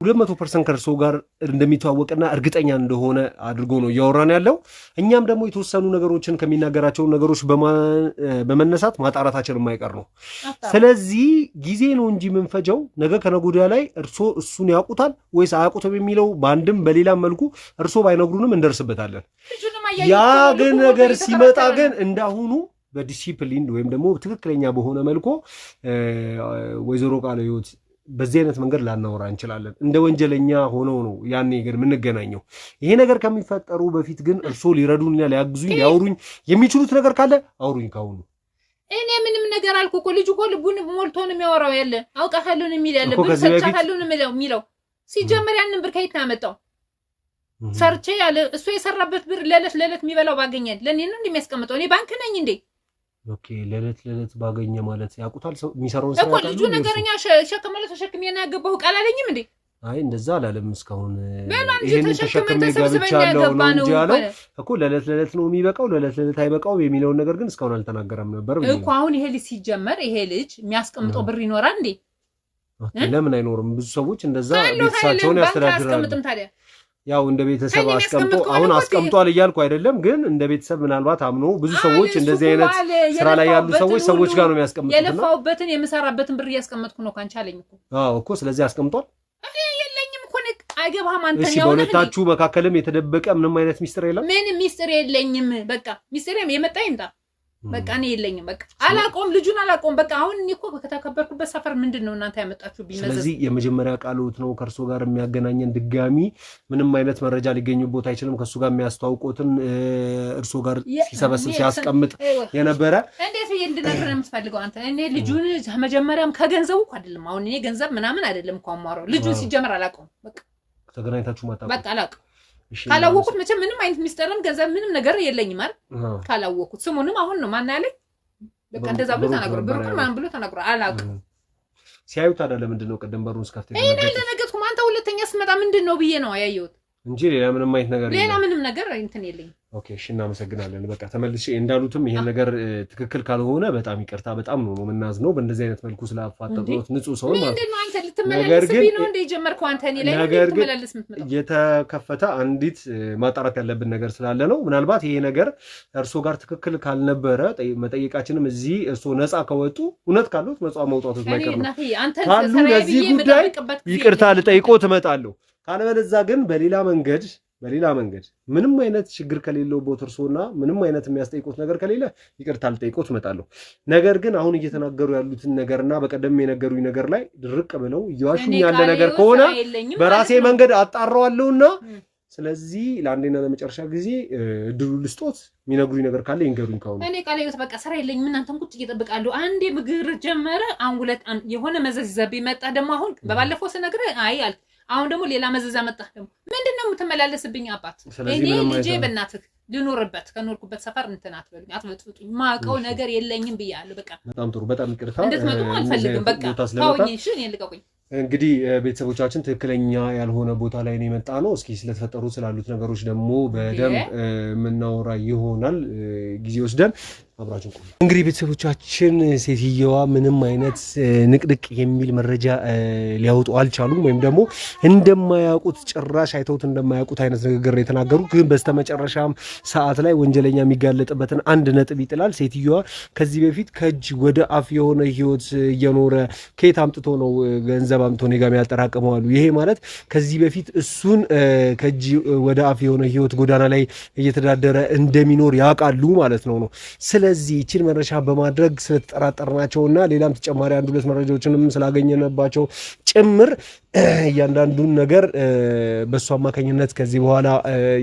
200% ከርሶ ጋር እንደሚተዋወቅና እርግጠኛ እንደሆነ አድርጎ ነው ያወራን ያለው እኛም ደግሞ የተወሰኑ ነገሮችን ከሚናገራቸው ነገሮች በመነሳት ማጣራታችን የማይቀር ነው ስለዚህ ጊዜ ነው እንጂ መንፈጀው ነገ ከነጎዲያ ላይ እርሶ እሱን ያውቁታል ወይስ አያውቁትም የሚለው ባንድም በሌላም መልኩ እርሶ ባይነግሩንም እንደርስበታለን ያ ግን ነገር ሲመጣ ግን እንዳሁኑ በዲሲፕሊን ወይም ደግሞ ትክክለኛ በሆነ መልኩ ወይዘሮ ቃለ ህይወት በዚህ አይነት መንገድ ላናወራ እንችላለን እንደ ወንጀለኛ ሆነው ነው ያኔ ግን ምንገናኘው ይሄ ነገር ከሚፈጠሩ በፊት ግን እርሶ ሊረዱኝና ሊያግዙኝ ሊያወሩኝ የሚችሉት ነገር ካለ አውሩኝ ካሁኑ እኔ ምንም ነገር አልኩ እኮ ልጅ እኮ ልቡን ሞልቶ ነው የሚያወራው ያለ አውቃታለሁ የሚል ያለ ብቻታለሁ የሚለው ሲጀመር ያንን ብር ከየት ያመጣው ሰርቼ ያለ እሱ የሰራበት ብር ለለት የሚበላው ባገኛል ለኔ ነው እንደሚያስቀምጠው እኔ ባንክ ነኝ እንዴ ኦኬ ለለት ባገኘ ማለት ያውቁታል ሰው የሚሰራው ሰው እኮ ልጁ ነገርኛ ሸከመለ ተሸክም ያናገባው ቃል አለኝም እንዴ አይ እንደዛ አላለም እስካሁን ይሄን ተሸክም ይጋብቻለሁ ነው እንጂ ያለው እኮ ለለት ነው የሚበቃው ለለት አይበቃው የሚለው ነገር ግን እስካሁን አልተናገረም ነበር እኮ አሁን ይሄ ልጅ ሲጀመር ይሄ ልጅ የሚያስቀምጠው ብር ይኖራል እንዴ ለምን አይኖርም ብዙ ሰዎች እንደዛ ቤተሰባቸውን ያስተዳድራሉ ያው እንደ ቤተሰብ አስቀምጦ አሁን አስቀምጧል ይያልኩ አይደለም ግን እንደ ቤተሰብ ምናልባት አምኖ ብዙ ሰዎች እንደዚህ አይነት ስራ ላይ ያሉ ሰዎች ጋር ነው የሚያስቀምጡት የለፋውበትን የምሰራበትን ብር ያስቀምጥኩ ነው ካንቺ አለኝ እኮ እኮ ስለዚህ አስቀምጧል የለኝም እኮ አይገባም አንተ ነው በሁለታችሁ መካከልም የተደበቀ ምንም አይነት ሚስጥር የለም ምንም ሚስጥር የለኝም በቃ ሚስጥርም የመጣ ይምጣ በቃ እኔ የለኝም በቃ አላቆም ልጁን አላቆም በቃ አሁን እኔ እኮ ከተከበርኩበት ሰፈር ምንድነው እናንተ ያመጣችሁ ቢመዘዝ ስለዚህ የመጀመሪያ ቃሉት ነው ከርሶ ጋር የሚያገናኘን ድጋሚ ምንም አይነት መረጃ ሊገኙበት አይችልም ከሱ ጋር የሚያስተዋውቁትን እርሶ ጋር ሲሰበስብ ሲያስቀምጥ የነበረ እንዴት እንድነግር ነው የምትፈልገው አንተ እኔ ልጁን መጀመሪያም ከገንዘቡ እኮ አይደለም አሁን እኔ ገንዘብ ምናምን አይደለም እኮ አማራው ልጁን ሲጀመር አላቆም በቃ ተገናኝታችሁ ማጣጣም በቃ አላቆም ካላወቁት መቼም ምንም አይነት ሚስጥርም ገንዘብ ምንም ነገር የለኝም አይደል ካላወቁት ስሙንም አሁን ነው ማን ያለኝ በቃ እንደዛ ብሎ ተናግሮ ብሩን ማን ብሎ ተናግሮ አላውቅም ሲያዩት አይደለም ምንድነው ቀደም በሩን ስከፍተ እኔ እንደነገርኩ አንተ ሁለተኛ ስመጣ ምንድነው ብዬ ነው ያየሁት እንጂ ሌላ ምንም አይነት ነገር ሌላ ምንም ነገር እንትን የለኝም ኦኬ እሺ እናመሰግናለን በቃ ተመልሼ እንዳሉትም ይሄን ነገር ትክክል ካልሆነ በጣም ይቅርታ በጣም ነው ምናዝነው በእንደዚህ አይነት መልኩ ስላፋጠጡት ንጹህ ሰው ማለት ምንድነው አንተ ልትመላለስ ቢኖር እንደ ጀመርኩ አንተ እኔ ላይ ልትመላለስ ምትመጣ የተከፈተ አንዲት ማጣራት ያለብን ነገር ስላለ ነው ምናልባት ይሄ ነገር እርሶ ጋር ትክክል ካልነበረ መጠየቃችንም እዚህ እርሶ ነፃ ከወጡ እውነት ካሉት ነፃ መውጣቱ ማይቀር ነው ካሉ ለዚህ ጉዳይ ይቅርታ ልጠይቆ ትመጣለሁ ካለበለዛ ግን በሌላ መንገድ ምንም አይነት ችግር ከሌለው ቦትርሶና ምንም አይነት የሚያስጠይቁት ነገር ከሌለ ይቅርታ ልጠይቆት እመጣለሁ ነገር ግን አሁን እየተናገሩ ያሉትን ነገርና በቀደም የነገሩኝ ነገር ላይ ድርቅ ብለው ይዋሹኝ ያለ ነገር ከሆነ በራሴ መንገድ አጣራዋለሁና ስለዚህ ለአንዴና ለመጨረሻ ጊዜ እድሉ ልስጦት የሚነግሩኝ ነገር ካለ ይንገሩኝ ካሁን እኔ ቃል ይወት በቃ ስራ የለኝም እናንተም ቁጭ እየጠብቃለሁ አንዴ ምግር ጀመረ አንጉለት የሆነ መዘዝ ዘብ ይመጣ ደግሞ አሁን በባለፈው ስነግር አይ አልክ አሁን ደግሞ ሌላ መዘዝ አመጣ ደግሞ ምንድነው የምትመላለስብኝ አባት እኔ ልጄ በእናትህ ልኖርበት ከኖርኩበት ሰፈር እንትን አትበሉኝ አትበጥብጡኝ ማቀው ነገር የለኝም ብያለሁ በቃ በጣም ጥሩ በጣም ይቅርታ እንድትመጡ አልፈልግም በቃ ታውኝ እሺ እኔ ልቀቁኝ እንግዲህ ቤተሰቦቻችን ትክክለኛ ያልሆነ ቦታ ላይ ነው የመጣ ነው እስኪ ስለተፈጠሩ ስላሉት ነገሮች ደግሞ በደም ምናወራ ይሆናል ጊዜ ወስደን አብራችን ቆዩ እንግዲህ ቤተሰቦቻችን ሴትየዋ ምንም አይነት ንቅድቅ የሚል መረጃ ሊያወጡ አልቻሉም ወይም ደግሞ እንደማያውቁት ጭራሽ አይተውት እንደማያውቁት አይነት ንግግር ነው የተናገሩ ግን በስተመጨረሻም ሰዓት ላይ ወንጀለኛ የሚጋለጥበትን አንድ ነጥብ ይጥላል ሴትየዋ ከዚህ በፊት ከእጅ ወደ አፍ የሆነ ህይወት እየኖረ ከየት አምጥቶ ነው ገንዘብ አምጥቶ ነው ጋር ያጠራቀመው አሉ ይሄ ማለት ከዚህ በፊት እሱን ከእጅ ወደ አፍ የሆነ ህይወት ጎዳና ላይ እየተዳደረ እንደሚኖር ያውቃሉ ማለት ነው ስለዚህ እቺን መረጃ በማድረግ ስለተጠራጠርናቸውና ሌላም ተጨማሪ አንድ ሁለት መረጃዎችንም ስላገኘንባቸው ጭምር እያንዳንዱን ነገር በሱ አማካኝነት ከዚህ በኋላ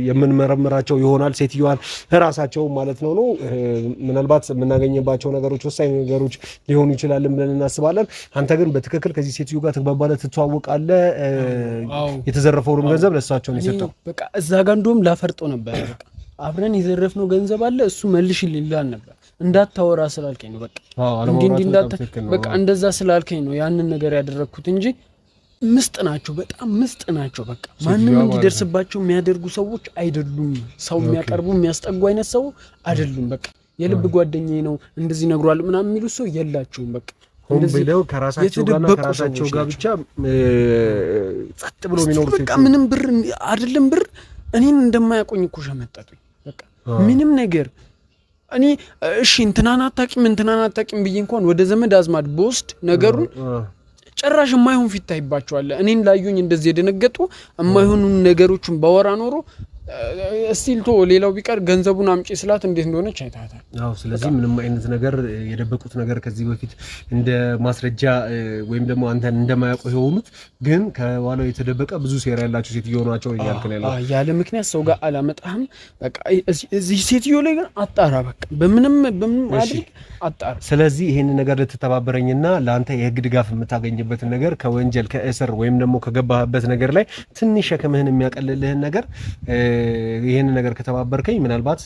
የምንመረምራቸው ይሆናል ሴትዮዋን ራሳቸው ማለት ነው ምናልባት የምናገኝባቸው ነገሮች ወሳኝ ነገሮች ሊሆኑ ይችላል ብለን እናስባለን አንተ ግን በትክክል ከዚህ ሴትዮ ጋር ተግባባለህ ትተዋወቃለህ የተዘረፈውን ገንዘብ ለሳቸው ነው የሰጠው በቃ እዛ ጋር እንደውም ላፈርጦ ነበር በቃ አብረን የዘረፍነው ገንዘብ አለ እሱ መልሽ ይልላል ነበር እንዳታወራ ስላልከኝ ነው በቃ በቃ እንደዛ ስላልከኝ ነው ያንን ነገር ያደረኩት እንጂ ምስጥ ናቸው በጣም ምስጥ ናቸው በቃ ማንንም እንዲደርስባቸው የሚያደርጉ ሰዎች አይደሉም ሰው የሚያቀርቡ የሚያስጠጉ አይነት ሰው አይደሉም በቃ የልብ ጓደኛዬ ነው እንደዚህ ነግሯል ምናምን የሚሉ ሰው የላቸውም በቃ እንደዚህ ነው ከራሳቸው ጋር ብቻ ጸጥ ብሎ የሚኖሩ በቃ ምንም ብር አይደለም ብር እኔን እንደማያቆኝ እኮ ሸመጠጡኝ በቃ ምንም ነገር እኔ እሺ እንትናን አታቂም ብዬ እንኳን ወደ ዘመድ አዝማድ ቦስድ ነገሩን ጭራሽ የማይሆን ፊት ታይባቸዋል እኔን ላዩኝ እንደዚህ የደነገጡ የማይሆኑ ነገሮችን ባወራ ኖሮ እስቲልቶ ሌላው ቢቀር ገንዘቡን አምጪ ስላት እንዴት እንደሆነች አይታታል አዎ ስለዚህ ምንም አይነት ነገር የደበቁት ነገር ከዚህ በፊት እንደ ማስረጃ ወይም ደግሞ አንተን እንደማያውቁ የሆኑት ግን ከኋላው የተደበቀ ብዙ ሴራ ያላቸው ሴትዮ ናቸው እያልከኝ ያለው ያለ ምክንያት ሰው ጋር አላመጣህም በቃ እዚህ ሴትዮ ላይ ግን አጣራ በቃ በምንም አድርግ አጣራ ስለዚህ ይሄን ነገር ልትተባበረኝና ለአንተ የህግ ድጋፍ የምታገኝበትን ነገር ከወንጀል ከእስር ወይም ደግሞ ከገባህበት ነገር ላይ ትንሽ ሸክምህን የሚያቀልልህን ነገር ይሄን ነገር ከተባበርከኝ ምናልባት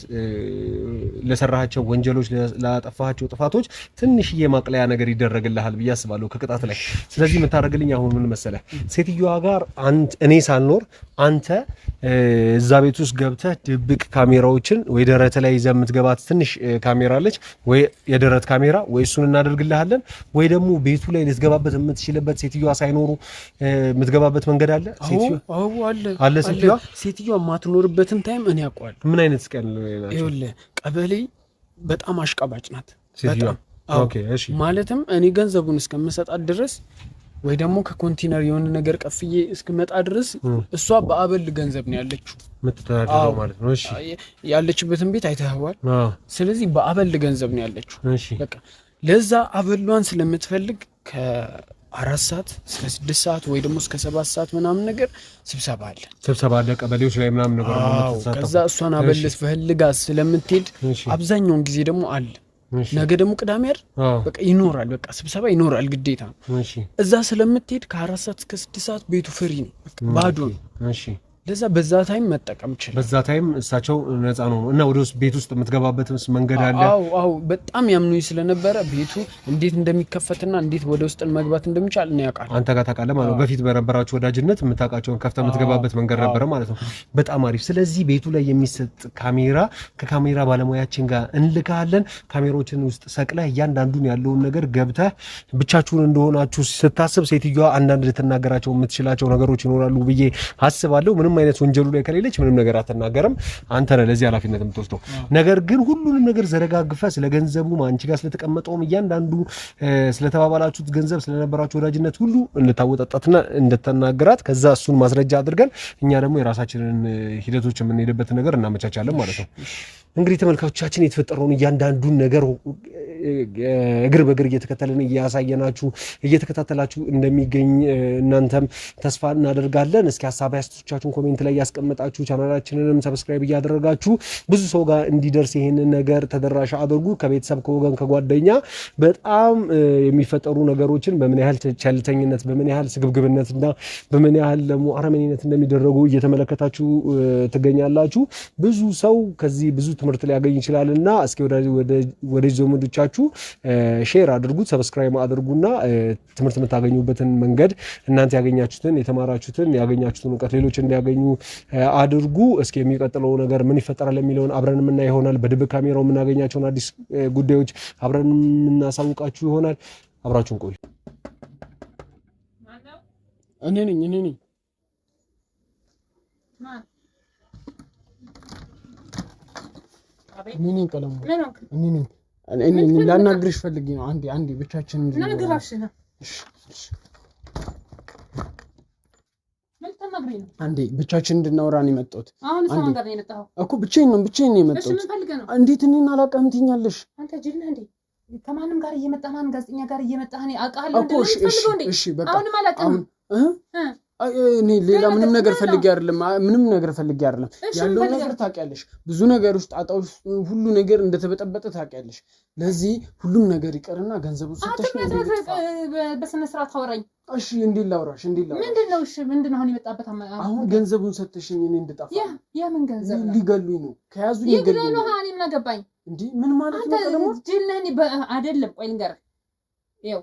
ለሰራሃቸው ወንጀሎች ላጠፋሃቸው ጥፋቶች ትንሽዬ ማቅለያ ነገር ይደረግልሃል ብዬ አስባለሁ ከቅጣት ላይ ስለዚህ የምታደርግልኝ አሁን ምን መሰለህ ሴትዮዋ ጋር እኔ ሳልኖር አንተ እዛ ቤት ውስጥ ገብተህ ድብቅ ካሜራዎችን ወይ ደረት ላይ ይዘህ የምትገባት ትንሽ ካሜራ አለች ወይ የደረት ካሜራ ወይ እሱን እናደርግልሃለን ወይ ደግሞ ቤቱ ላይ ልትገባበት የምትችልበት ሴትዮዋ ሳይኖሩ የምትገባበት መንገድ አለ አለ ሴትዮዋ ማትኖርበትን ታይም እኔ አውቀዋለሁ ምን አይነት ቀን ነው ይኸውልህ ቀበሌ በጣም አሽቃባጭ ናት ሴትዮዋ ኦኬ እሺ ማለትም እኔ ገንዘቡን እስከምሰጣት ድረስ ወይ ደግሞ ከኮንቴነር የሆነ ነገር ቀፍዬ እስከመጣ ድረስ እሷ በአበል ገንዘብ ነው ያለችው ምትተዳደረው ማለት ነው እሺ ያለችበትን ቤት አይተህዋል ስለዚህ በአበል ገንዘብ ነው ያለችው እሺ በቃ ለዛ አበሏን ስለምትፈልግ ከ4 ሰዓት እስከ 6 ሰዓት ወይ ደግሞ እስከ 7 ሰዓት ምናምን ነገር ስብሰባ አለ ቀበሌዎች ላይ ምናምን ነገር ነው ከዛ እሷን አበልስ ፈልጋ ስለምትሄድ አብዛኛውን ጊዜ ደግሞ አለ ነገ ደግሞ ቅዳሜ አይደል በቃ ይኖራል በቃ ስብሰባ ይኖራል ግዴታ እዛ ስለምትሄድ ከ4 ሰዓት እስከ 6 ሰዓት ቤቱ ፍሪ ነው በቃ ባዶ ነው እሺ ለዛ በዛ ታይም መጠቀም ይችላል በዛ ታይም እሳቸው ነፃ ነው እና ወደ ቤት ውስጥ የምትገባበትስ መንገድ አለ አዎ በጣም ያምኑኝ ስለነበረ ቤቱ እንዴት እንደሚከፈትና እንዴት ወደ ውስጥ መግባት እንደሚቻል ነው ያውቃል አንተ ጋር ታውቃለህ ማለት ነው በፊት በረበራችሁ ወዳጅነት የምታውቃቸውን ከፍተህ የምትገባበት መንገድ ነበር ማለት ነው በጣም አሪፍ ስለዚህ ቤቱ ላይ የሚሰጥ ካሜራ ከካሜራ ባለሙያችን ጋር እንልካለን ካሜራዎችን ውስጥ ሰቅለህ እያንዳንዱን ያለውን ነገር ገብተህ ብቻችሁን እንደሆናችሁ ስታስብ ሴትዮዋ አንዳንድ ልትናገራቸው የምትችላቸው ነገሮች ይኖራሉ ብዬ አስባለሁ ምንም አይነት ወንጀሉ ላይ ከሌለች ምንም ነገር አትናገርም አንተ ነህ ለዚህ ኃላፊነት የምትወስደው ነገር ግን ሁሉንም ነገር ዘረጋግፈ ስለ ገንዘቡ አንቺ ጋር ስለተቀመጠው እያንዳንዱ ስለተባባላችሁት ገንዘብ ስለነበራችሁ ወዳጅነት ሁሉ እንታወጣጣትና እንድትናገራት ከዛ እሱን ማስረጃ አድርገን እኛ ደግሞ የራሳችንን ሂደቶች የምንሄድበት ነገር እናመቻቻለን ማለት ነው እንግዲህ ተመልካቾቻችን የተፈጠረውን እያንዳንዱን ነገር እግር በእግር እየተከተልን እያሳየናችሁ እየተከታተላችሁ እንደሚገኝ እናንተም ተስፋ እናደርጋለን። እስኪ ሐሳብ አስተያየቶቻችሁን ኮሜንት ላይ ያስቀምጣችሁ ቻናላችንንም ሰብስክራይብ እያደረጋችሁ ብዙ ሰው ጋር እንዲደርስ ይሄንን ነገር ተደራሽ አድርጉ። ከቤተሰብ ከወገን ከጓደኛ በጣም የሚፈጠሩ ነገሮችን በምን ያህል ቸልተኝነት በምን ያህል ስግብግብነትና በምን ያህል ደግሞ አረመኔነት እንደሚደረጉ እየተመለከታችሁ ትገኛላችሁ። ብዙ ሰው ከዚህ ብዙ ትምህርት ሊያገኝ ይችላልና እስኪ ወደ ዘመዶቻችሁ ሼር አድርጉት ሰብስክራይብ አድርጉና ትምህርት የምታገኙበትን መንገድ እናንተ ያገኛችሁትን የተማራችሁትን ያገኛችሁትን ዕውቀት ሌሎች እንዲያገኙ አድርጉ። እስኪ የሚቀጥለው ነገር ምን ይፈጠራል የሚለውን አብረን የምናይ ይሆናል። በድብቅ ካሜራው የምናገኛቸውን አዲስ ጉዳዮች አብረን የምናሳውቃችሁ ይሆናል። አብራችሁን ቆዩ። እኔ ነኝ ቀለሙ እኔ ላናግርሽ ፈልጌ ነው። አንዴ ብቻችን አንዴ ብቻችን እንድናወራ ነው የመጣሁት። አሁን ሰው ጋር ነው የመጣኸው እኮ ብቻዬን ነው የመጣሁት። እንዴት እኔን አላውቅም ትይኛለሽ? አንተ ጅል ነህ እንዴ? ከማንም ጋር እየመጣህ ማን ጋዜጠኛ ጋር እየመጣህ ነው አውቃለሁ እንዴ? እሺ በቃ አሁንም አላውቅም። እኔ ሌላ ምንም ነገር ፈልጌ አይደለም ያለው ነገር ታውቂያለሽ። ብዙ ነገር ውስጥ ጣጣው ሁሉ ነገር እንደተበጠበጠ ታውቂያለሽ። ለዚህ ሁሉም ነገር ይቀርና ገንዘቡ ሰጥተሽ በስነ ስርዓት አወራኝ። እሺ እንዴት ላውራሽ? ምንድነው? እሺ ምንድነው አሁን የመጣበት? አሁን ገንዘቡን ሰጥተሽኝ እኔ እንድጠፋ የምን ገንዘብ ነው? ሊገሉኝ ነው። ከያዙኝ ይገሉኝ ነው። እኔ ምን አገባኝ እንዴ? ምን ማለት ነው? ደግሞ ጅል ነህ አይደለም። ቆይ ልንገርህ። ይኸው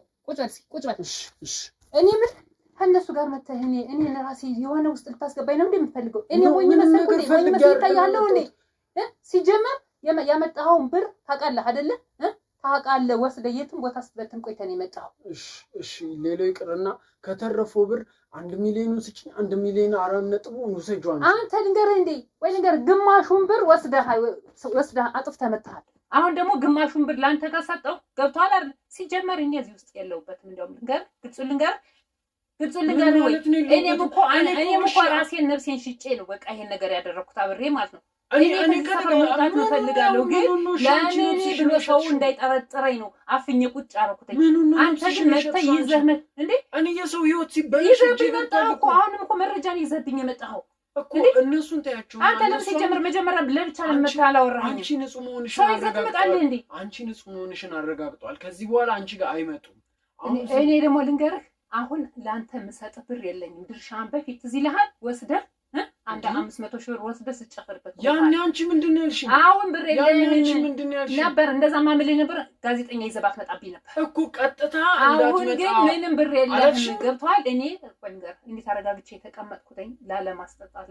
ቁጭ በል። እሺ እኔ ምን ከእነሱ ጋር መተህ እኔ ለራሴ የሆነ ውስጥ ልታስገባኝ ነው እንደምትፈልገው? እኔ ሆኜ መሰልኩ ይታያለሁ እንዴ? ሲጀመር ያመጣኸውን ብር ታውቃለህ አይደለ? ታውቃለህ ወስደህ የትም ቦታ ስትበትን ቆይተህ ነው የመጣኸው። እሺ ሌላው ይቅርና ከተረፈው ብር 1 ሚሊዮን ስጪኝ። 1 ሚሊዮን 4.1 ወሰጂው አንተ ልንገርህ እንዴ? ወይ ልንገርህ፣ ግማሹን ብር ወስደህ አጥፍተህ መጥተሃል። አሁን ደግሞ ግማሹን ብር ላንተ ከሰጠው ገብቶሃል አይደል? ሲጀመር እኔ እዚህ ውስጥ የለሁበትም። እንደውም ግልጹ ልንገርህ ወይ እኔም እኮ ራሴን ነፍሴን ሽጬ ነው በቃ ይሄን ነገር ያደረኩት አብሬ ማለት ነው። እኔ ከመውጣት እፈልጋለሁ ግን ለምን ብሎ ሰው እንዳይጠረጥረኝ ነው አፍኜ ቁጭ አደረኩት። አንተ ግን መጥተህ ይዘህ እንዴ? እኔ የሰው ህይወት ሲበላሽ እኮ አሁንም እኮ መረጃን ይዘህብኝ የመጣኸው እኮ እነሱን ታያቸው። አንተ ለምን ሲጀምር መጀመሪያ ለብቻ ለምን አላወራኸኝ? አንቺ ንጹህ መሆንሽን አረጋግጧል። ከዚህ በኋላ አንቺ ጋር አይመጡም። እኔ ደግሞ ልንገርህ አሁን ላንተ የምሰጥህ ብር የለኝም። ድርሻህን በፊት እዚህ ይልሃል ወስደህ አንድ 500 ሺህ ብር ወስደህ ስጨፍርበት ያኔ አንቺ ምንድነው ያልሽኝ? አሁን ብር የለኝም ነበር እንደዛ ማምልህ ነበር። ጋዜጠኛ ይዘባት መጣብኝ ነበር እኮ ቀጥታ እንዳትመጣ። አሁን ግን ምንም ብር የለኝም ገብቶሃል? እኔ ወንገር እንዴት አረጋግጬ የተቀመጥኩኝ ላለማስጠጣት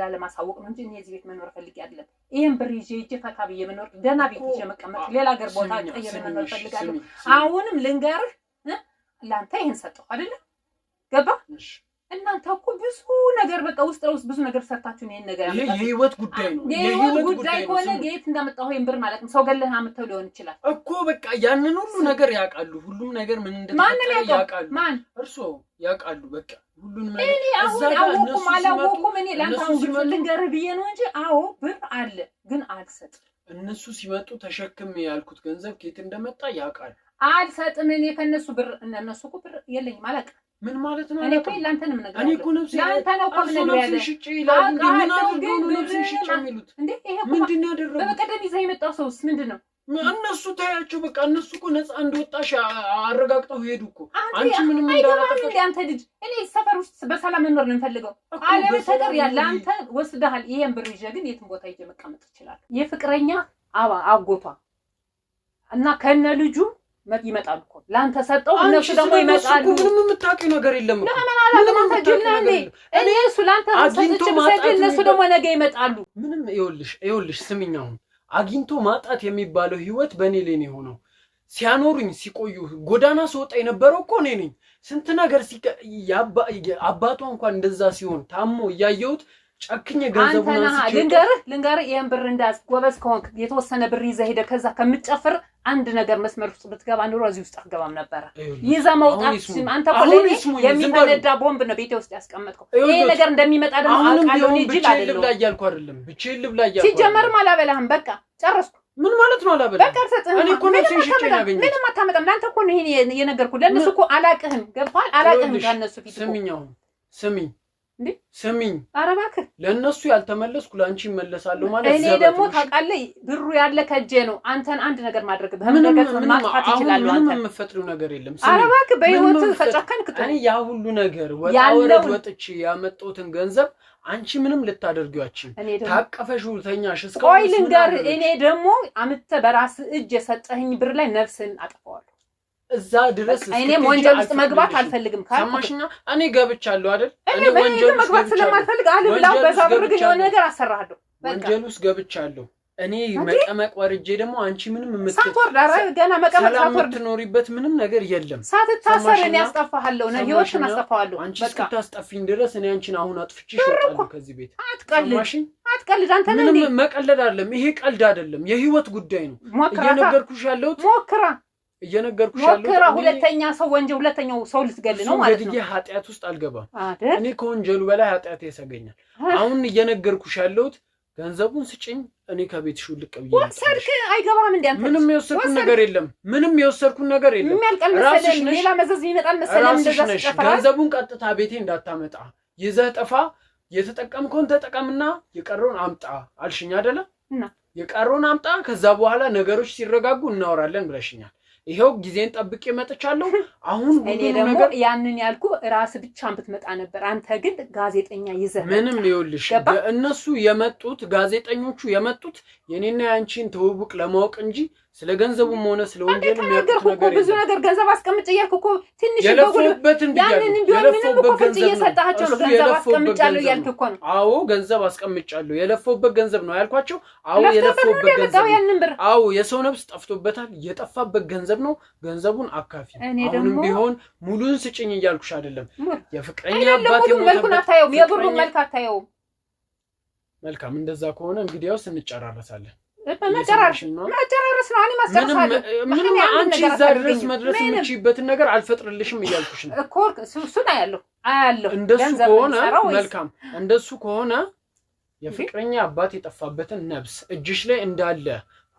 ላለማሳወቅ ነው እንጂ እኔ እዚህ ቤት መኖር ፈልጌ አይደለም። ይሄን ብር ይዤ ፈታ ብዬ መኖር ደህና ቤት ይዤ መቀመጥ ሌላ ሀገር ቦታ ቀየረ መኖር ፈልጋለሁ። አሁንም ልንገርህ ላንተ ይሄን ሰጠው አይደለ? ገባ? እናንተ እኮ ብዙ ነገር በቃ ውስጥ ለውስጥ ብዙ ነገር ሰርታችሁ ነው ይሄን ነገር ያመጣችሁ። የህይወት ጉዳይ ነው። የህይወት ጉዳይ ከሆነ ጌት እንዳመጣው ይሄን ብር ማለት ነው ሰው ገለህ አመጣው ሊሆን ይችላል እኮ በቃ ያንን ሁሉ ነገር ያውቃሉ። ሁሉም ነገር ምን እንደተፈጠረ ያውቃሉ። ማን እርሶ ያውቃሉ። በቃ ሁሉንም ነገር እኔ አላወኩም። እኔ ላንተ አሁን ልንገርህ ብዬ ነው እንጂ አዎ ብር አለ ግን አልሰጥም። እነሱ ሲመጡ ተሸክም ያልኩት ገንዘብ ከየት እንደመጣ ያውቃሉ። አልሰጥም። እኔ ከነሱ ብር እነሱ እኮ ብር የለኝም አላውቅም። ምን ማለት ነው? እኔ እኮ ላንተንም ነገር እኔ እኮ ነፍሴ ላንተ ነው እኮ ነገር ያለ ሽጪ ይላል እንዴ? ምን አድርገው ነው ነፍሴ ሽጪ የሚሉት እንዴ? ይሄ እኮ ምንድን ነው ያደረጉት? በቀደም ይዘህ የመጣው ሰውስ ምንድነው? እነሱ ታያቸው በቃ እነሱ እኮ ነፃ እንደወጣሽ አረጋግጠው ሄዱ እኮ። አንቺ ምንም እንዳላጠፋሽ አንተ ልጅ እኔ ሰፈር ውስጥ በሰላም መኖር ነው የምፈልገው። አለበለዚያ ያለ አንተ ወስደሃል። ይሄን ብር ይዤ ግን የትም ቦታ ይዤ መቀመጥ ይችላል። የፍቅረኛ አጎቷ እና ከነ ልጁ ይመጣሉ እኮ ላንተ ሰጠው። እነሱ ደግሞ ይመጣሉ። ምንም የምታውቂው ነገር የለም እኮ እኔ እሱ ላንተ ሰጥቼ እነሱ ደግሞ ነገ ይመጣሉ። ምንም ይኸውልሽ ስሚኛው አግኝቶ ማጣት የሚባለው ህይወት በእኔ ላይ ነው የሆነው። ሲያኖሩኝ ሲቆዩ ጎዳና ስወጣ የነበረው እኮ እኔ ነኝ። ስንት ነገር አባቷ እንኳን እንደዛ ሲሆን ታሞ እያየሁት ጨክኜ ገንዘቡን አንስቼ ልንገርህ ይሄን ብር እንዳዝ ጎበዝ ከሆንክ የተወሰነ ብር ይዘህ ሄደህ ከዛ ከምትጨፍር አንድ ነገር መስመር ውስጥ ብትገባ ኑሮ እዚህ ውስጥ አትገባም ነበር። ይዘህ መውጣት አንተ ኮሌ የሚፈነዳ ቦምብ ነው ቤቴ ውስጥ ያስቀመጥከው። ይሄ ነገር እንደሚመጣ ደግሞ አውቃለሁ እንጂ አይደለም ልብላ እያልኩ አይደለም ብቻዬን ልብላ እያልኩ ሲጀመርም አላበላህም። በቃ ጨረስኩ። ምን ማለት ነው አላበላ? በቃ እኔ እኮ ነው ሲሽጭ ያገኘው ምንም አታመጣም። ላንተ እኮ ነው ይሄን የነገርኩህ። ለነሱ እኮ አላቅህም። ገባህ? አላቅህም ከነሱ ፊት ስሚኝ ኧረ እባክህ ለነሱ ያልተመለስኩ ላንቺ መለሳለሁ ማለት እኔ ደግሞ ታውቃለህ ብሩ ያለ ከጄ ነው። አንተን አንድ ነገር ማድረግ በመንገድ ማጥፋት ይችላል። አንተ ምንም የምፈጥሪው ነገር የለም። ኧረ እባክህ በህይወት ተጨከንክ። እኔ ያ ሁሉ ነገር ወጥቼ ያመጣሁትን ገንዘብ አንቺ ምንም ልታደርጊዋችን ታቀፈሽው ተኛሽ እስካሁን ቆይ ልንገርህ እኔ ደግሞ አምጥተህ በራስ እጅ የሰጠኸኝ ብር ላይ ነፍስን አጠፋዋለሁ። እዛ ድረስ እኔም ወንጀል ውስጥ መግባት አልፈልግም። ሰማሽኛ? እኔ ገብቻለሁ አይደል? እኔ ወንጀል መግባት ስለማልፈልግ አልብላው በዛ ብር ግን የሆነ ነገር አሰራሃለሁ። ወንጀል ውስጥ ገብቻለሁ። እኔ መቀመቅ ወርጄ ደግሞ አንቺ ምንም ሳትወርድ ገና መቀመቅ ሳትወርድ ትኖሪበት ምንም ነገር የለም። ሳትታሰር እኔ አስጠፋሃለሁ ነው ህይወትን አስጠፋሃለሁ። አንቺ እስክታስጠፊኝ ድረስ እኔ አንቺን አሁን አጥፍቼ እወጣለሁ ከዚህ ቤት። አትቀልድ አንተ ነህ። ምንም መቀለድ አይደለም ይሄ ቀልድ አይደለም፣ የህይወት ጉዳይ ነው እየነገርኩሽ ያለሁት። ሞክራ ሁለተኛ ሰው ወንጀል ሁለተኛው ሰው ልትገል ነው ማለት ነው። ኃጢአት ውስጥ አልገባም። እኔ ከወንጀሉ በላይ ኃጢአት ያሰገኛል። አሁን እየነገርኩሽ ያለሁት ገንዘቡን ስጪኝ፣ እኔ ከቤትሽ ልቅ ብዬ ወሰድክ አይገባም እንዴ አንተ? ምንም የወሰድኩት ነገር የለም። ራስሽ ነሽ። ሌላ መዘዝ ይመጣል መሰለኝ እንደዛ ተፈራ። ገንዘቡን ቀጥታ ቤቴ እንዳታመጣ ይዘህ ጠፋ። የተጠቀምከውን ተጠቀምና የቀረውን አምጣ አልሽኝ አይደለ? የቀረውን አምጣ፣ ከዛ በኋላ ነገሮች ሲረጋጉ እናወራለን ብለሽኛል። ይሄው ጊዜን ጠብቄ መጥቻለሁ። አሁን እኔ ደግሞ ያንን ያልኩ ራስ ብቻ ብትመጣ ነበር። አንተ ግን ጋዜጠኛ ይዘህ ምንም ይኸውልሽ እነሱ የመጡት ጋዜጠኞቹ የመጡት የኔና ያንቺን ተውውቅ ለማወቅ እንጂ ስለ ገንዘቡም ሆነ ስለ ወንጀሉ የሚያውቁት ነገር ብዙ ነገር ገንዘብ አስቀምጭ እያልኩ እኮ ትንሽ የለፈውበትን ያንን ቢሆን ምንም እኮ ፍንጭ እየሰጣቸው ነው። ገንዘብ አስቀምጫለሁ እያልክ እኮ ነው። አዎ ገንዘብ አስቀምጫለሁ፣ የለፈውበት ገንዘብ ነው ያልኳቸው። አዎ የለፈውበት ገንዘብ፣ አዎ የሰው ነፍስ ጠፍቶበታል፣ የጠፋበት ገንዘብ ነው። ገንዘቡን አካፊ። አሁንም ቢሆን ሙሉን ስጭኝ እያልኩሽ አይደለም። የፍቅረኛ አባት መልኩን አታየውም፣ የብሩን መልክ አታየውም። መልካም እንደዛ ከሆነ እንግዲያውስ እንጨራረሳለን። መጨራረስ ነው። እኔ ማስተካከል ምንም አንቺ እዛ ድረስ መድረስ የምትችይበትን ነገር አልፈጥርልሽም እያልኩሽ ነው እኮ። እሱን አያለሁ። እንደሱ ከሆነ መልካም። እንደሱ ከሆነ የፍቅረኛ አባት የጠፋበትን ነብስ እጅሽ ላይ እንዳለ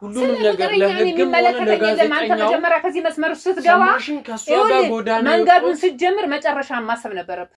ሁሉንም ነገር ለህግም ሆነ ለጋዜጠኛው መጀመሪያ ከዚህ መስመር ስትገባ መንገዱን ስትጀምር መጨረሻን ማሰብ ነበረብህ።